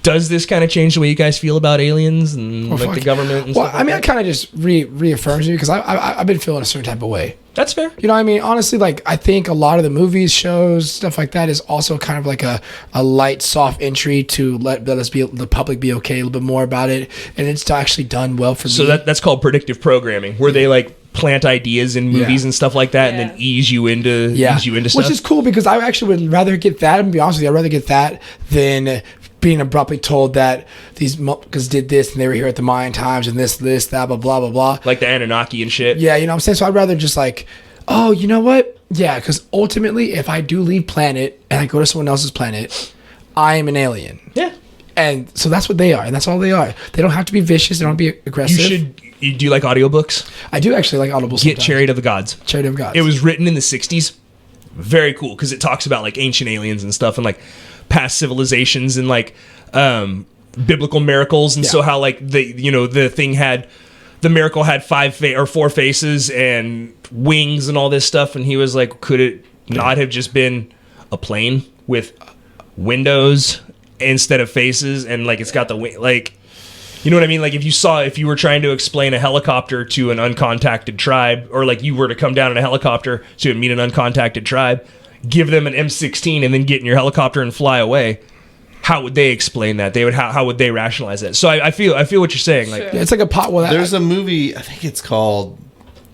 Does this kind of change the way you guys feel about aliens and the government and stuff? It kind of just reaffirms me because I've been feeling a certain type of way. That's fair. You know what I mean? Honestly, I think a lot of the movies, shows, stuff like that is also kind of like a light, soft entry to let the public be okay a little bit more about it. And it's actually done well for me. So that's called predictive programming, where they plant ideas in movies and stuff like that and then ease you into stuff. Which is cool because I actually would rather get that. And be honest with you, I'd rather get that than being abruptly told that these motherfuckers did this and they were here at the Mayan times and this, that, blah, blah, blah, blah. Like the Anunnaki and shit. Yeah, you know what I'm saying? So I'd rather just oh, you know what? Yeah, because ultimately, if I do leave planet and I go to someone else's planet, I am an alien. Yeah. And so that's what they are, and that's all they are. They don't have to be vicious. They don't have to be aggressive. Do you like audiobooks? I do actually like audibles. Get Chariot of the Gods. Chariot of Gods. It was written in the 60s. Very cool, because it talks about ancient aliens and stuff and past civilizations and biblical miracles and so how the thing had the miracle had 4 faces and wings and all this stuff, and he was like, could it not have just been a plane with windows instead of faces and it's got the wing, you know what I mean? If you were trying to explain a helicopter to an uncontacted tribe, or you were to come down in a helicopter to meet an uncontacted tribe, give them an M16 and then get in your helicopter and fly away, how would they explain that? How would they rationalize that? So I feel what you're saying. It's like a pot. There's a movie, I think it's called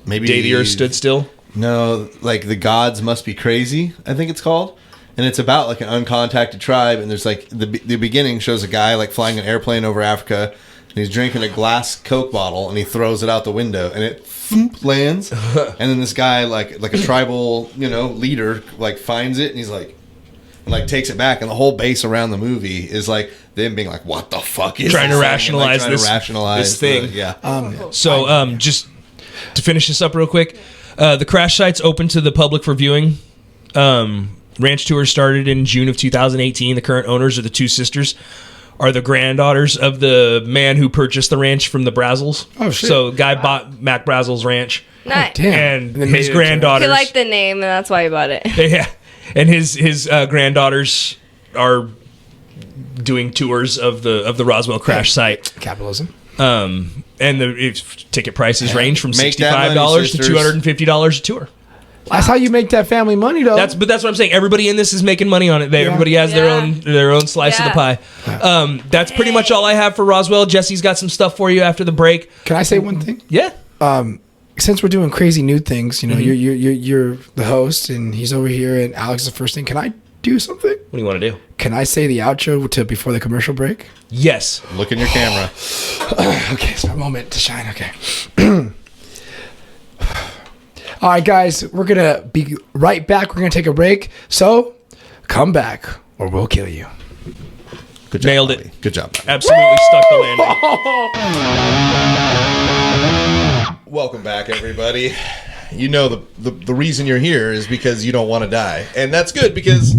maybe Day the Earth Stood Still. No, like The Gods Must Be Crazy, I think it's called. And it's about like an uncontacted tribe. And there's like the beginning shows a guy like flying an airplane over Africa. And he's drinking a glass Coke bottle and he throws it out the window and it lands. And then this guy like a tribal, leader like finds it and he's like, takes it back. And the whole base around the movie is like them being like, what the fuck is trying this to thing? rationalize And, like, this thing. Yeah. So, just to finish this up real quick, the crash site's open to the public for viewing. Ranch tour started in June of 2018. The current owners are the two sisters, are the granddaughters of the man who purchased the ranch from the Brazells. Oh, shit. So, guy bought Mac Brazel's ranch, Nice. and then his made it granddaughters. He liked the name, and that's why he bought it. Yeah, and his granddaughters are doing tours of the Roswell crash site. Capitalism. And the ticket prices range from Make that $65 money, to sisters. $250 a tour. That's how you make that family money, though. That's what I'm saying. Everybody in this is making money on it. Everybody has their own slice of the pie. That's pretty much all I have for Roswell. Jesse's got some stuff for you after the break. Can I say one thing? Yeah. Since we're doing crazy new things, you're the host, and he's over here, and Alex is the first thing. Can I do something? What do you want to do? Can I say the outro to before the commercial break? Yes. Look in your camera. Okay, it's my moment to shine. Okay. All right, guys, we're going to be right back. We're going to take a break. So come back or we'll kill you. Good job, Nailed Bobby. it. Good job, Bobby. Absolutely stuck the landing. Welcome back, everybody. You know the reason you're here is because you don't want to die. And that's good because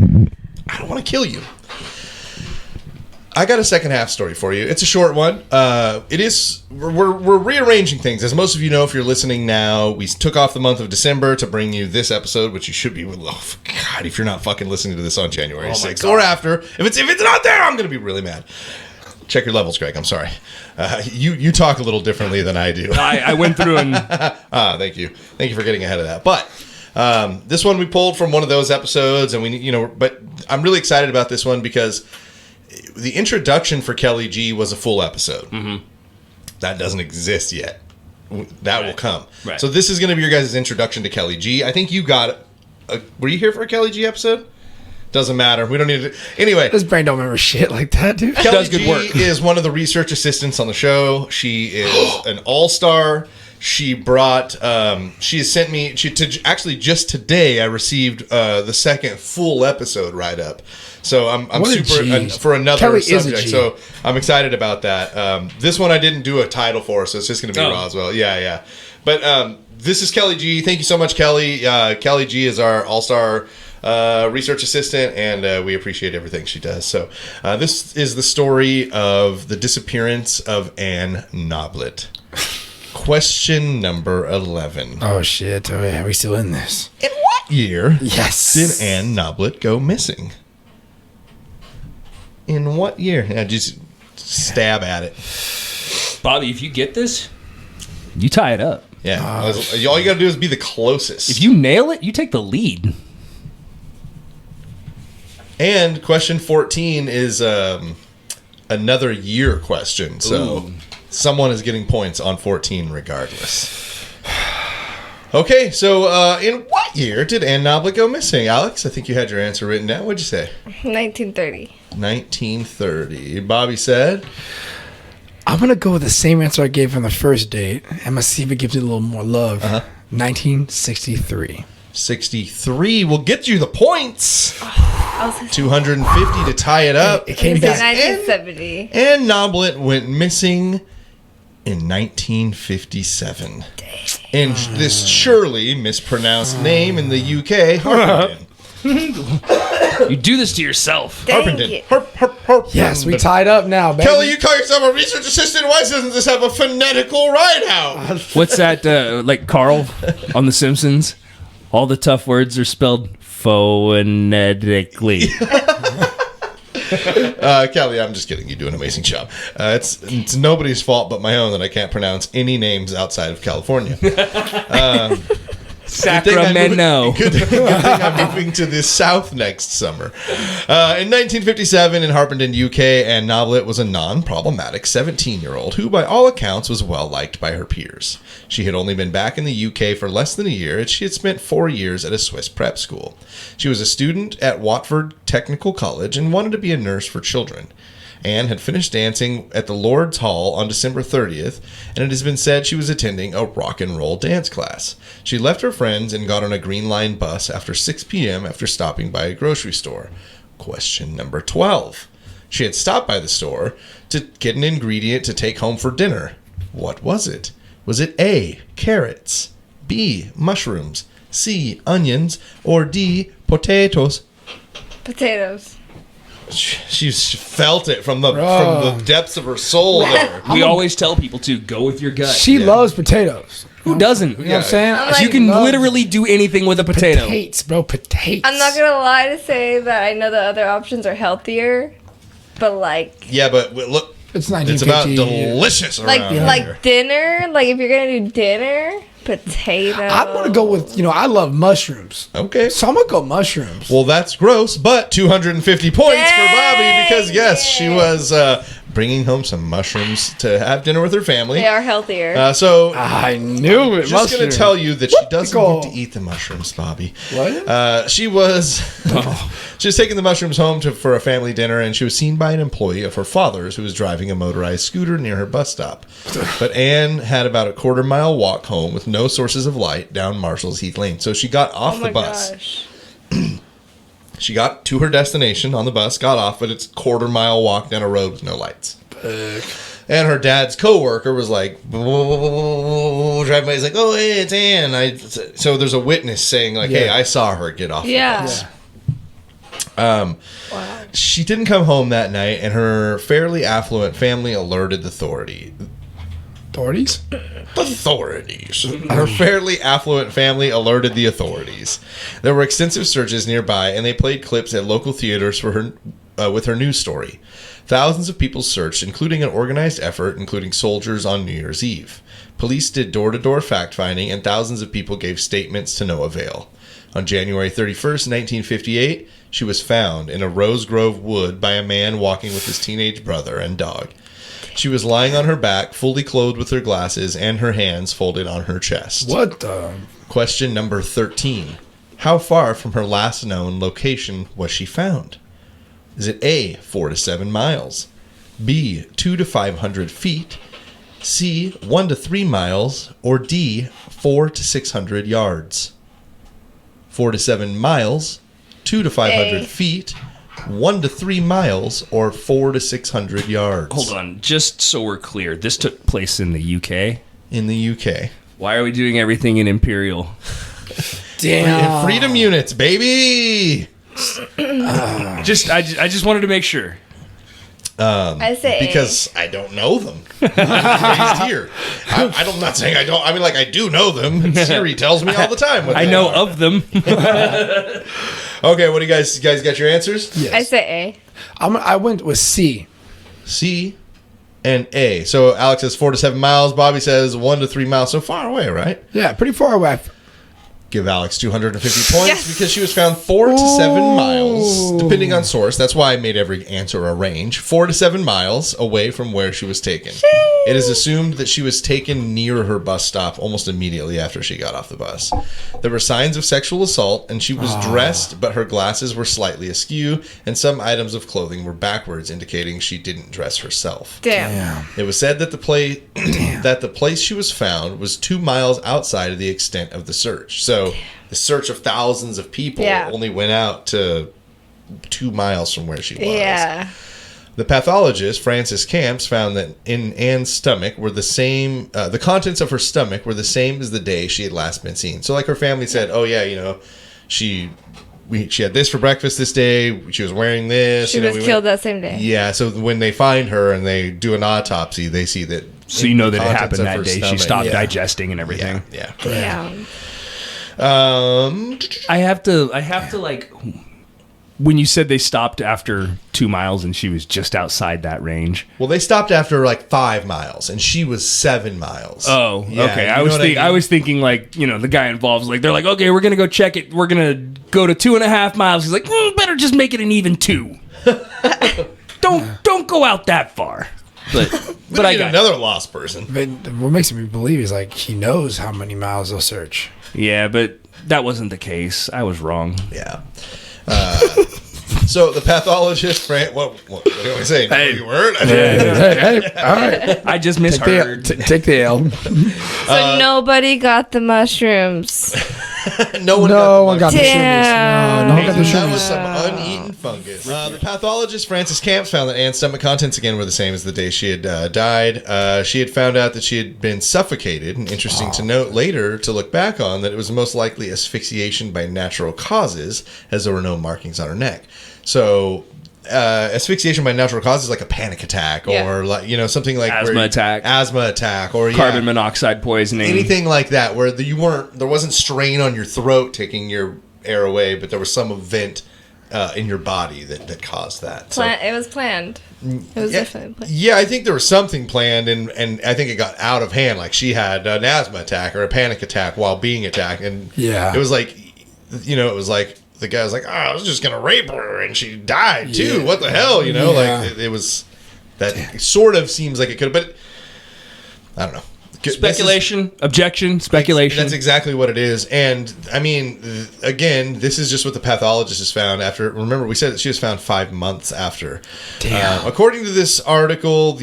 I don't want to kill you. I got a second half story for you. It's a short one. We're rearranging things. As most of you know, if you're listening now, we took off the month of December to bring you this episode, which you should be. Oh, God, if you're not fucking listening to this on January 6th or after, if it's not there, I'm gonna be really mad. Check your levels, Greg. I'm sorry. You talk a little differently than I do. I went through and Thank you for getting ahead of that. But this one we pulled from one of those episodes, and but I'm really excited about this one because the introduction for Kelly G was a full episode. Mm-hmm. That doesn't exist yet. That will come. Right. So this is going to be your guys' introduction to Kelly G. I think you got. Were you here for a Kelly G episode? Doesn't matter. We don't need to. Anyway, This brain don't remember shit like that, dude. Kelly does good G work. is one of the research assistants on the show. She is an all-star. She brought. She has sent me. Actually just today I received the second full episode write-up. So I'm What a super G. for another Kelly is a subject. G. So I'm excited about that. This one I didn't do a title for, so it's just going to be Oh. Roswell. Yeah. But this is Kelly G. Thank you so much, Kelly. Kelly G is our all-star research assistant, and we appreciate everything she does. So this is the story of the disappearance of Ann Noblet. Question number 11. Oh, shit. Oh, yeah. Are we still in this? In what year Yes. did Ann Noblet go missing? In what year? Yeah, just stab at it. Bobby, if you get this, you tie it up. Yeah. All you got to do is be the closest. If you nail it, you take the lead. And question 14 is another year question. So someone is getting points on 14 regardless. Okay, so in what year did Ann Noblet go missing? Alex, I think you had your answer written down. What'd you say? 1930. 1930. Bobby said? I'm going to go with the same answer I gave on the first date. I'm going to see if it gives it a little more love. 1963. 63 will get you the points. I was 250 to tie it up. It came gonna say back. 1970. Ann Noblet went missing in 1957. In this surely mispronounced name in the UK, Harpenden. You do this to yourself. Dang Harpenden. it. Yes, we tied up now, baby. Kelly, you call yourself a research assistant? Why doesn't this have a phonetical write-out? What's that, like Carl on The Simpsons? All the tough words are spelled phonetically. Kelly, I'm just kidding. You do an amazing job. It's nobody's fault but my own that I can't pronounce any names outside of California. Sacramento. Good thing I'm moving to the South next summer. In 1957, in Harpenden, UK, Anne Novelet was a non-problematic 17-year-old who, by all accounts, was well-liked by her peers. She had only been back in the UK for less than a year, and she had spent 4 years at a Swiss prep school. She was a student at Watford Technical College and wanted to be a nurse for children. Anne had finished dancing at the Lord's Hall on December 30th, and it has been said she was attending a rock and roll dance class. She left her friends and got on a Green Line bus after 6 p.m. after stopping by a grocery store. Question number 12. She had stopped by the store to get an ingredient to take home for dinner. What was it? Was it A, carrots, B, mushrooms, C, onions, or D, potatoes? Potatoes. She felt it from the depths of her soul there. We always tell people to go with your gut. She loves potatoes. Who doesn't? You know what I'm saying? like, You can Love literally do anything with a potato. Potatoes, bro. Potatoes. I'm not gonna lie to say that I know the other options are healthier, but like Yeah, but look, It's it's about 1950. delicious around here. like dinner. Like if you're gonna do dinner, potato. I'm gonna go with I love mushrooms, Okay. so I'm gonna go mushrooms. Well, that's gross, but 250 points for Bobby Yay! because, yes, she was bringing home some mushrooms to have dinner with her family. They are healthier. So I knew it. just going to tell you that she doesn't go. get to eat the mushrooms, Bobby. What? She was she was taking the mushrooms home for a family dinner, and she was seen by an employee of her father's who was driving a motorized scooter near her bus stop. But Anne had about a quarter-mile walk home with no sources of light down Marshall's Heath Lane. So she got off Oh the my bus. gosh. She got to her destination on the bus, got off, but it's a quarter-mile walk down a road with no lights. And her dad's coworker was like, driving by. He's like, "Oh, hey, it's Ann." So there's a witness saying, like, "Hey, I saw her get off the Yeah. bus." Wow. She didn't come home that night, and her fairly affluent family alerted the Authorities? authorities. Her fairly affluent family alerted the authorities. There were extensive searches nearby, and they played clips at local theaters for her with her news story. Thousands of people searched, including an organized effort, including soldiers on New Year's Eve. Police did door-to-door fact-finding, and thousands of people gave statements to no avail. On January 31st, 1958, she was found in a Rose Grove wood by a man walking with his teenage brother and dog. She was lying on her back, fully clothed with her glasses and her hands folded on her chest. What the? Question number 13. How far from her last known location was she found? Is it A, 4 to 7 miles, B, 2 to 500 feet, C, 1 to 3 miles, or D, 4 to 600 yards? 4 to 7 miles, 2 to 500 A. feet, 1 to 3 miles, or 4 to 600 yards? Hold on, just so we're clear, this took place in the UK. In the UK. Why are we doing everything in Imperial? Damn. Freedom units, baby! I just wanted to make sure. I say A. Because I don't know them. I'm raised here. I'm not saying I don't. I mean, like, I do know them. Siri tells me all the time. What I they know are. of them. Okay, what do you guys got your answers? Yes. I say I went with C. C and A. So Alex says 4 to 7 miles. Bobby says 1 to 3 miles. So far away, right? Yeah, pretty far away. Give Alex 250 points Yes. because she was found 4 to 7 miles, depending on source. That's why I made every answer a range. 4 to 7 miles away from where she was taken. It is assumed that she was taken near her bus stop almost immediately after she got off the bus. There were signs of sexual assault, and she was dressed, but her glasses were slightly askew, and some items of clothing were backwards, indicating she didn't dress herself. Damn. It was said that the place she was found was 2 miles outside of the extent of the search. So the search of thousands of people only went out to 2 miles from where she was. Yeah. The pathologist, Francis Camps, found that in Anne's stomach were the same, the contents of her stomach were the same as the day she had last been seen. So like her family said, oh yeah, you know, she had this for breakfast this day, she was wearing this. She was killed that same day. Yeah, so when they find her and they do an autopsy, they see that. So you know that it contents happened of that her day. She stomach- stopped digesting and everything. Yeah. Damn. I have to like when you said they stopped after 2 miles and she was just outside that range. Well, they stopped after like 5 miles, and she was 7 miles. Oh, Yeah, okay. you I know was what I was thinking like, the guy involved, like they're like, okay, we're gonna go check it. We're gonna go to 2.5 miles. He's like, better just make it an even 2. Don't go out that far. But I got another lost person. But what makes me believe is like he knows how many miles they'll search. Yeah, but that wasn't the case. I was wrong. Yeah. So the pathologist, what do I say? No, you weren't. Hey, all right. I just misheard. Take the L. So nobody got the mushrooms. No one got the Damn. shroomies. No one got the That was shroomies. some uneaten fungus. The pathologist, Frances Camps, found that Anne's stomach contents again were the same as the day she had died. She had found out that she had been suffocated, and interesting to note later, to look back on, that it was most likely asphyxiation by natural causes, as there were no markings on her neck. So asphyxiation by natural causes, like a panic attack, or like something like Asthma attack, or carbon monoxide poisoning, anything like that, where there wasn't strain on your throat taking your air away, but there was some event in your body that caused that. It was planned. It was definitely planned. Yeah, I think there was something planned, and I think it got out of hand. Like she had an asthma attack or a panic attack while being attacked, and it was like, it was like. The guy was like, I was just going to rape her, and she died, too. Yeah. What the hell, Like, it was... That sort of seems like it could have... But, I don't know. Speculation, objection, speculation. That's exactly what it is. And, I mean, again, this is just what the pathologist has found after... Remember, we said that she was found 5 months after. Damn. According to this article,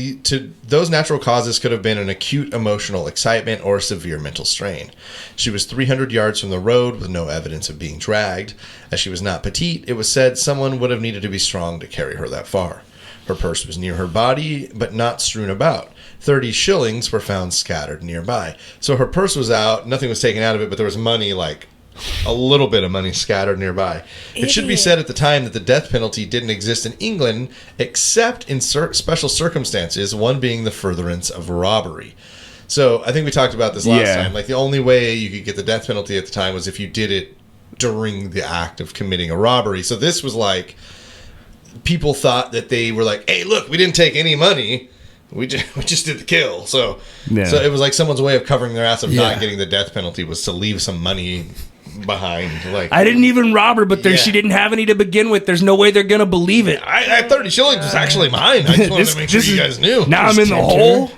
those natural causes could have been an acute emotional excitement or severe mental strain. She was 300 yards from the road with no evidence of being dragged. As she was not petite, it was said someone would have needed to be strong to carry her that far. Her purse was near her body, but not strewn about. 30 shillings were found scattered nearby. So her purse was out, nothing was taken out of it, but there was money, like a little bit of money scattered nearby. It should be said at the time that the death penalty didn't exist in England, except in special circumstances, one being the furtherance of robbery. So I think we talked about this last time. Like the only way you could get the death penalty at the time was if you did it during the act of committing a robbery. So this was like, people thought that they were like, hey, look, we didn't take any money. We just did the kill. So it was like someone's way of covering their ass of not getting the death penalty was to leave some money behind. Like, I didn't even rob her, but she didn't have any to begin with. There's no way they're gonna believe it. I had 30 shillings was actually mine. I just wanted to make sure you guys knew. Now I'm in the hole.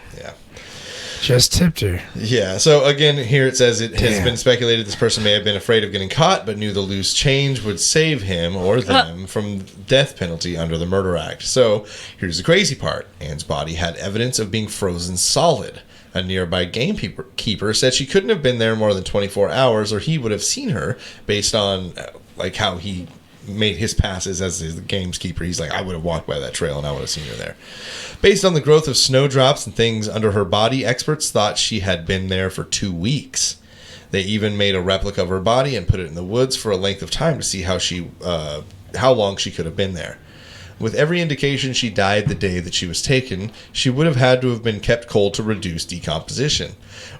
Just tipped her. Yeah. So again, here it says it has been speculated this person may have been afraid of getting caught, but knew the loose change would save him or them from death penalty under the Murder Act. So here's the crazy part. Anne's body had evidence of being frozen solid. A nearby gamekeeper said she couldn't have been there more than 24 hours or he would have seen her based on like how he made his passes as the gamekeeper. He's like, I would have walked by that trail and I would have seen her there. Based on the growth of snowdrops and things under her body, experts thought she had been there for 2 weeks. They even made a replica of her body and put it in the woods for a length of time to see how long she could have been there. With every indication she died the day that she was taken, she would have had to have been kept cold to reduce decomposition.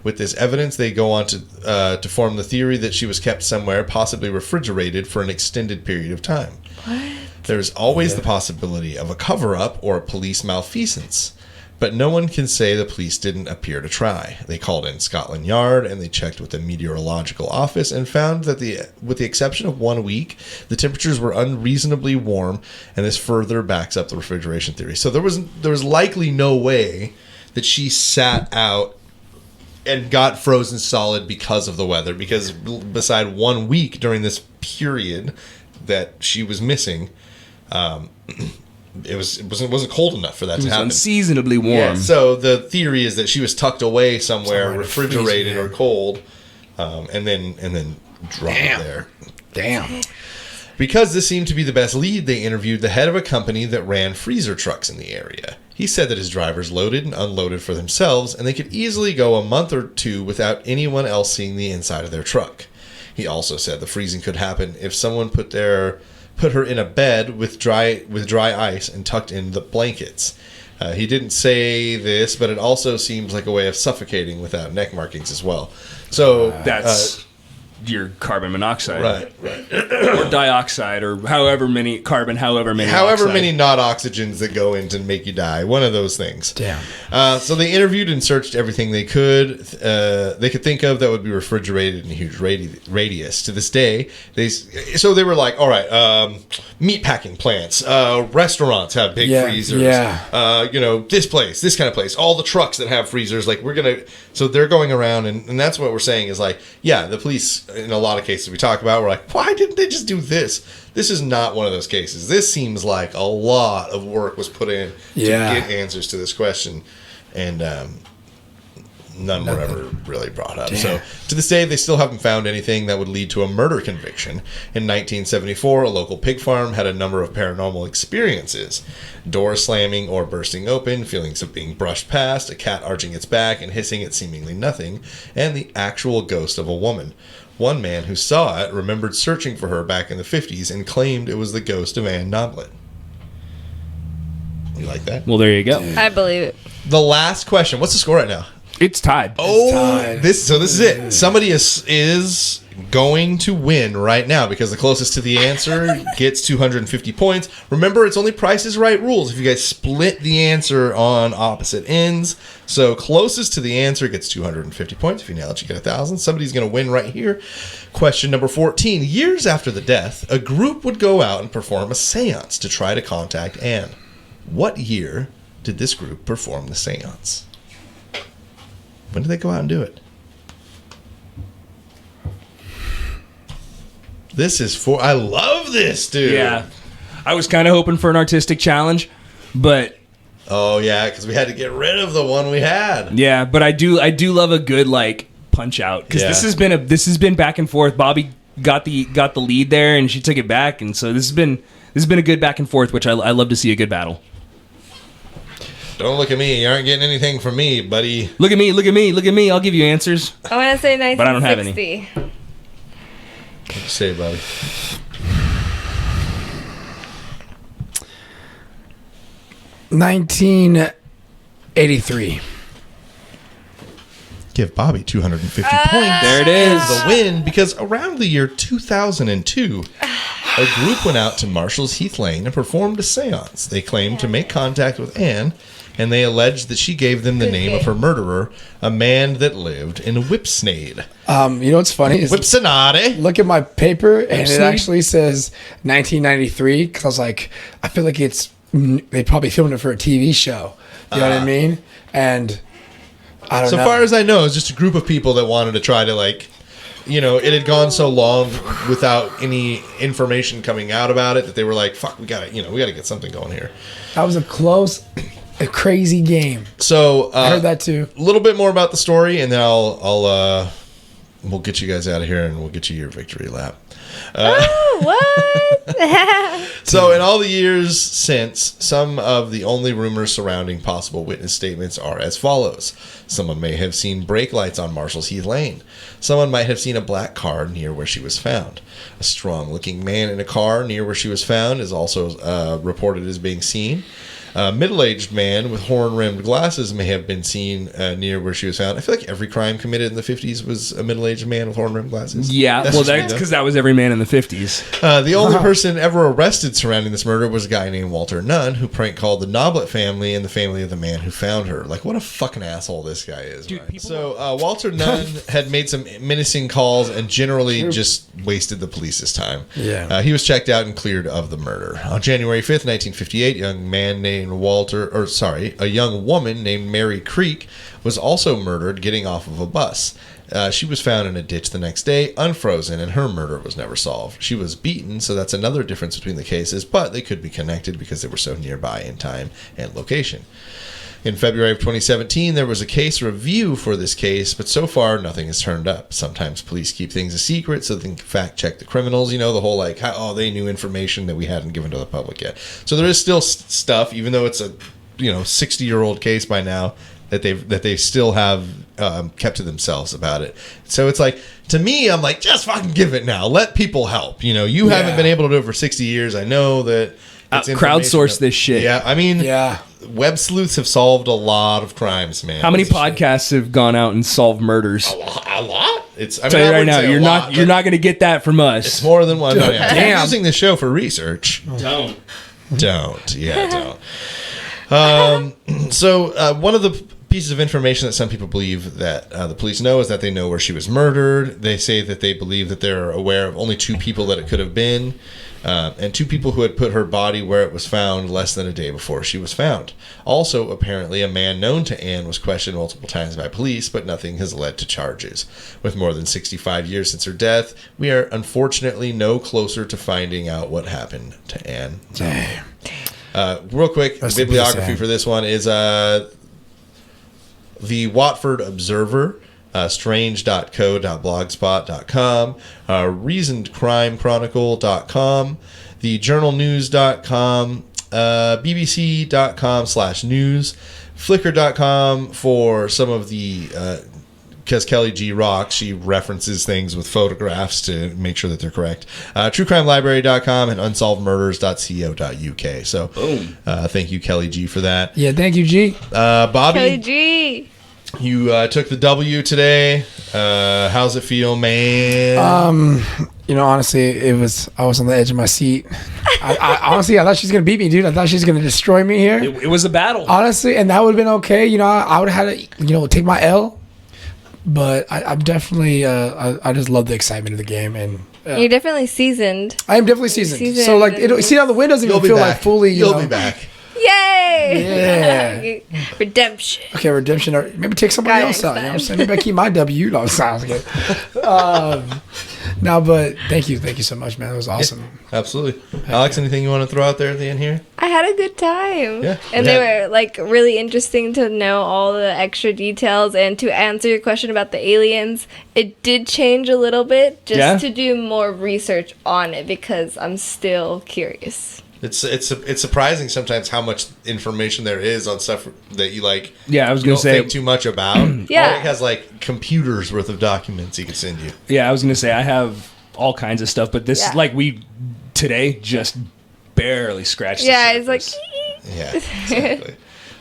With this evidence, they go on to form the theory that she was kept somewhere, possibly refrigerated, for an extended period of time. What? There's always the possibility of a cover-up or a police malfeasance, but no one can say the police didn't appear to try. They called in Scotland Yard and they checked with the meteorological office and found that with the exception of 1 week, the temperatures were unreasonably warm, and this further backs up the refrigeration theory. So there was likely no way that she sat out and got frozen solid because of the weather, because beside 1 week during this period that she was missing, it wasn't cold enough for that to happen. Unseasonably warm. Yeah, so the theory is that she was tucked away somewhere refrigerated or cold, and then dropped there. Damn. Because this seemed to be the best lead, they interviewed the head of a company that ran freezer trucks in the area. He said that his drivers loaded and unloaded for themselves, and they could easily go a month or 2 without anyone else seeing the inside of their truck. He also said the freezing could happen if someone put her in a bed with dry ice and tucked in the blankets. He didn't say this, but it also seems like a way of suffocating without neck markings as well. So your carbon monoxide. Right. Or dioxide, or however many oxide. not oxygens that go in to make you die. One of those things. Damn. So they interviewed and searched everything they could think of that would be refrigerated in a huge radius. To this day, they were like, all right, meat packing plants, restaurants have big freezers. Yeah. This kind of place, all the trucks that have freezers, like so they're going around and that's what we're saying is like, yeah, the police in a lot of cases we talk about, we're like, why didn't they just do this? This is not one of those cases. This seems like a lot of work was put in to get answers to this question, and none were ever really brought up. Damn. So to this day, they still haven't found anything that would lead to a murder conviction. In 1974, a local pig farm had a number of paranormal experiences: doors slamming or bursting open, feelings of being brushed past, a cat arching its back and hissing at seemingly nothing, and the actual ghost of a woman. One man who saw it remembered searching for her back in the 50s and claimed it was the ghost of Ann Noblet. You like that? Well, there you go. I believe it. The last question. What's the score right now? It's tied. This is it. Somebody is going to win right now because the closest to the answer gets 250 points. Remember, it's only Price is Right rules. If you guys split the answer on opposite ends, so closest to the answer gets 250 points. If you nail it, you get 1,000. Somebody's going to win right here. Question number 14. Years after the death, a group would go out and perform a seance to try to contact Anne. What year did this group perform the seance? When did they go out and do it? I love this, dude. Yeah. I was kind of hoping for an artistic challenge, but... Oh, yeah, because we had to get rid of the one we had. Yeah, but I do love a good, like, punch out. Because this has been back and forth. Bobby got the lead there, and she took it back, and so this has been a good back and forth, which I love to see a good battle. Don't look at me. You aren't getting anything from me, buddy. Look at me. I'll give you answers. I want to say 1960. But I don't have any. What'd you say, buddy? 1983. Give Bobby 250 points. There it is. The win, because around the year 2002, a group went out to Marshall's Heath Lane and performed a seance. They claimed to make contact with Anne, and they alleged that she gave them the name of her murderer, a man that lived in Whipsnade. You know what's funny? Is Whipsnade. look at my paper, and it actually says 1993, because I was like, I feel like they probably filmed it for a TV show. You know what I mean? And I don't know. So far as I know, it's just a group of people that wanted to try to, like, it had gone so long without any information coming out about it that they were like, fuck, we gotta get something going here. That was a crazy game. So I heard that too. A little bit more about the story, and then we'll get you guys out of here, and we'll get you your victory lap. What? So in all the years since, some of the only rumors surrounding possible witness statements are as follows. Someone may have seen brake lights on Marshall's Heath Lane. Someone might have seen a black car near where she was found. A strong-looking man in a car near where she was found is also reported as being seen. A middle-aged man with horn-rimmed glasses may have been seen near where she was found. I feel like every crime committed in the 50s was a middle-aged man with horn-rimmed glasses. Yeah, that's because that was every man in the 50s. The only person ever arrested surrounding this murder was a guy named Walter Nunn, who prank called the Noblet family and the family of the man who found her. Like, what a fucking asshole this guy is. Dude, right? So Walter Nunn had made some menacing calls and generally just wasted the police's time. Yeah. He was checked out and cleared of the murder. On January 5th, 1958, a young woman named Mary Creek was also murdered getting off of a bus. She was found in a ditch the next day, unfrozen, and her murder was never solved. She was beaten, so that's another difference between the cases, but they could be connected because they were so nearby in time and location. In February of 2017, there was a case review for this case, but so far, nothing has turned up. Sometimes police keep things a secret so they can fact-check the criminals. The whole, like, they knew information that we hadn't given to the public yet. So there is still stuff, even though it's a, 60-year-old case by now, that they still have kept to themselves about it. So it's like, to me, I'm like, just fucking give it now. Let people help. You haven't been able to do it for 60 years. I know that it's crowdsource this shit. Yeah, I mean... Yeah. Web sleuths have solved a lot of crimes, man. How many podcasts have gone out and solved murders? A lot? It's. I Tell you I right wouldn't now, say a you're lot, not but going to get that from us. It's more than one. No, yeah. Damn. I'm using this show for research. Don't. Don't. Yeah, don't. So one of the pieces of information that some people believe that the police know is that they know where she was murdered. They say that they believe that they're aware of only 2 people that it could have been, and 2 people who had put her body where it was found less than a day before she was found. Also, apparently, a man known to Anne was questioned multiple times by police, but nothing has led to charges. With more than 65 years since her death, we are unfortunately no closer to finding out what happened to Anne. Damn. Real quick, Rest the in peace, bibliography Anne. for this one is the Watford Observer, strange.co.blogspot.com, reasonedcrimechronicle.com, thejournalnews.com, bbc.com/news, flickr.com for some of the because Kelly G rocks, she references things with photographs to make sure that they're correct. TrueCrimeLibrary.com and UnsolvedMurders.co.uk. So, boom. Thank you, Kelly G, for that. Yeah, thank you, G. Bobby, Kelly G. you took the W today. How's it feel, man? Honestly, I was on the edge of my seat. I honestly, I thought she was gonna beat me, dude. I thought she was gonna destroy me here. It was a battle. Honestly, and that would have been okay. I would have had to, take my L. But I'm definitely, I just love the excitement of the game, and You're definitely seasoned. I am definitely seasoned. Seasoned. So see how the win doesn't You'll even be feel back. like fully. You'll be back. Yay! Yeah. Redemption. Okay, redemption, or maybe take somebody Got it else out. You know what I'm next saying? Maybe I keep my W. No, sounds good. No, but thank you so much, man. It was awesome. Absolutely. Alex, anything you want to throw out there at the end here? I had a good time. Yeah. And they were really interesting to know all the extra details, and to answer your question about the aliens, it did change a little bit just to do more research on it because I'm still curious. It's surprising sometimes how much information there is on stuff that you like. Yeah, I was you going don't to say think too much about. Yeah. Alec has computers worth of documents he can send you. Yeah, I was going to say I have all kinds of stuff, but this is we today just barely scratched the Yeah, surface. it's like Yeah, exactly.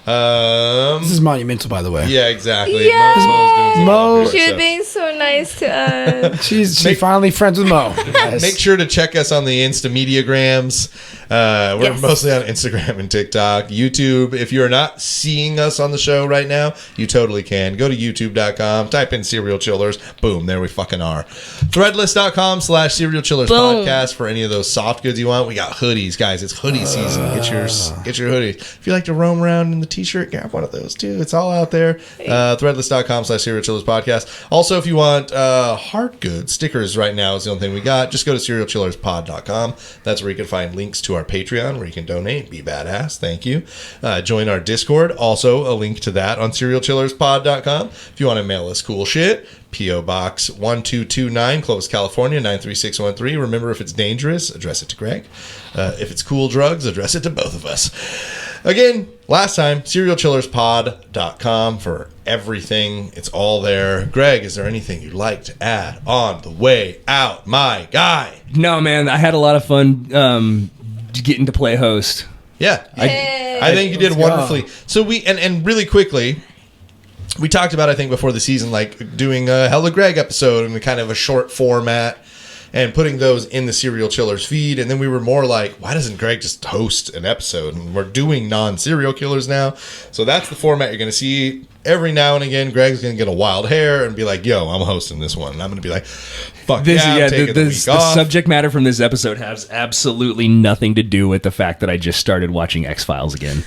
This is monumental, by the way. Yeah, exactly. Yeah. Mo's doing Mo- some she was stuff. being so nice to us. She's finally friends with Mo. Yes. Make sure to check us on the Instamediagrams. We're Yes. mostly on Instagram and TikTok. YouTube, if you're not seeing us on the show right now, you totally can. Go to youtube.com, type in Serial Chillers. Boom, there we fucking are. Threadless.com/Serial Chillers Boom. podcast for any of those soft goods you want. We got hoodies, guys. It's hoodie season. Get your hoodies. If you like to roam around in the t-shirt, grab one of those too. It's all out there. Threadless.com/Serial Chillers podcast. Also, if you want hard goods, stickers right now is the only thing we got. Just go to serialchillerspod.com. That's where you can find links to our Patreon where you can donate. Be badass. Thank you. Join our Discord. Also, a link to that on serialchillerspod.com. If you want to mail us cool shit, P.O. Box 1229, Clovis, California, 93613. Remember, if it's dangerous, address it to Greg. If it's cool drugs, address it to both of us. Again, last time, serialchillerspod.com for everything. It's all there. Greg, is there anything you'd like to add on the way out, my guy? No, man, I had a lot of fun getting to play host. Yeah, I think you did wonderfully. So we and really quickly, we talked about, I think before the season, doing a Hella Greg episode in kind of a short format and putting those in the Serial Chillers feed. And then we were more like, why doesn't Greg just host an episode? And we're doing non-serial killers now. So that's the format you're going to see. Every now and again, Greg's going to get a wild hair and be like, yo, I'm hosting this one. And I'm going to be like, fuck This, I'm taking the week the off. subject matter from this episode has absolutely nothing to do with the fact that I just started watching X-Files again.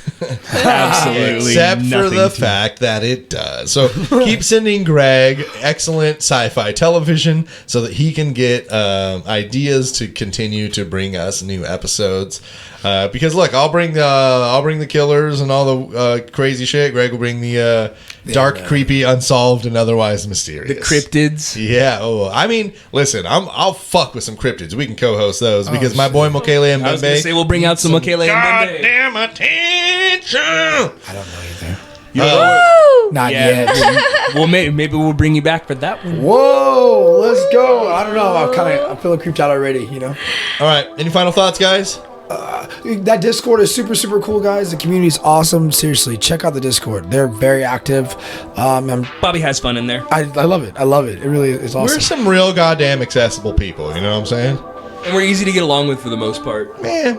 Absolutely Except for nothing the to- fact that it does. So keep sending Greg excellent sci-fi television so that he can get ideas to continue to bring us new episodes. Because look, I'll bring the killers and all the crazy shit. Greg will bring the dark, creepy, unsolved, and otherwise mysterious. The cryptids. Yeah. Oh, I mean, listen, I'll fuck with some cryptids. We can co-host those because my boy Mokele and I was going to say Bembe. we'll bring out some Mokele and Bembe. Goddamn attention! I don't know either. You know, Not yeah, yet. well, maybe we'll bring you back for that one. Whoa, let's go. I don't know. I'm feeling creeped out already. All right. Any final thoughts, guys? That Discord is super, super cool, guys. The community is awesome. Seriously, check out the Discord. They're very active. Bobby has fun in there. I love it. I love it. It really is awesome. We're some real goddamn accessible people. You know what I'm saying? And we're easy to get along with for the most part. Man.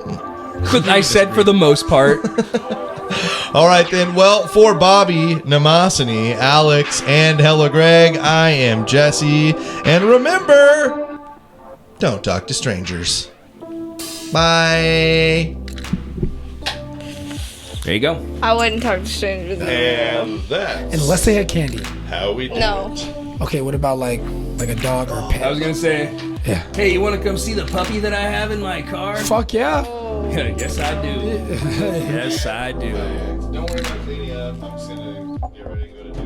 I said for the most part. All right, then. Well, for Bobby, Namasini, Alex, and Hello Greg, I am Jesse. And remember, don't talk to strangers. Bye. There you go. I wouldn't talk to strangers. And that's Unless they had candy. how we do No. it. Okay, what about like a dog or a pet? I was gonna say, Yeah. hey, you want to come see the puppy that I have in my car? Fuck yeah. Yes, I do. Yes, I do. Don't worry about cleaning up. I'm just going to get ready to go to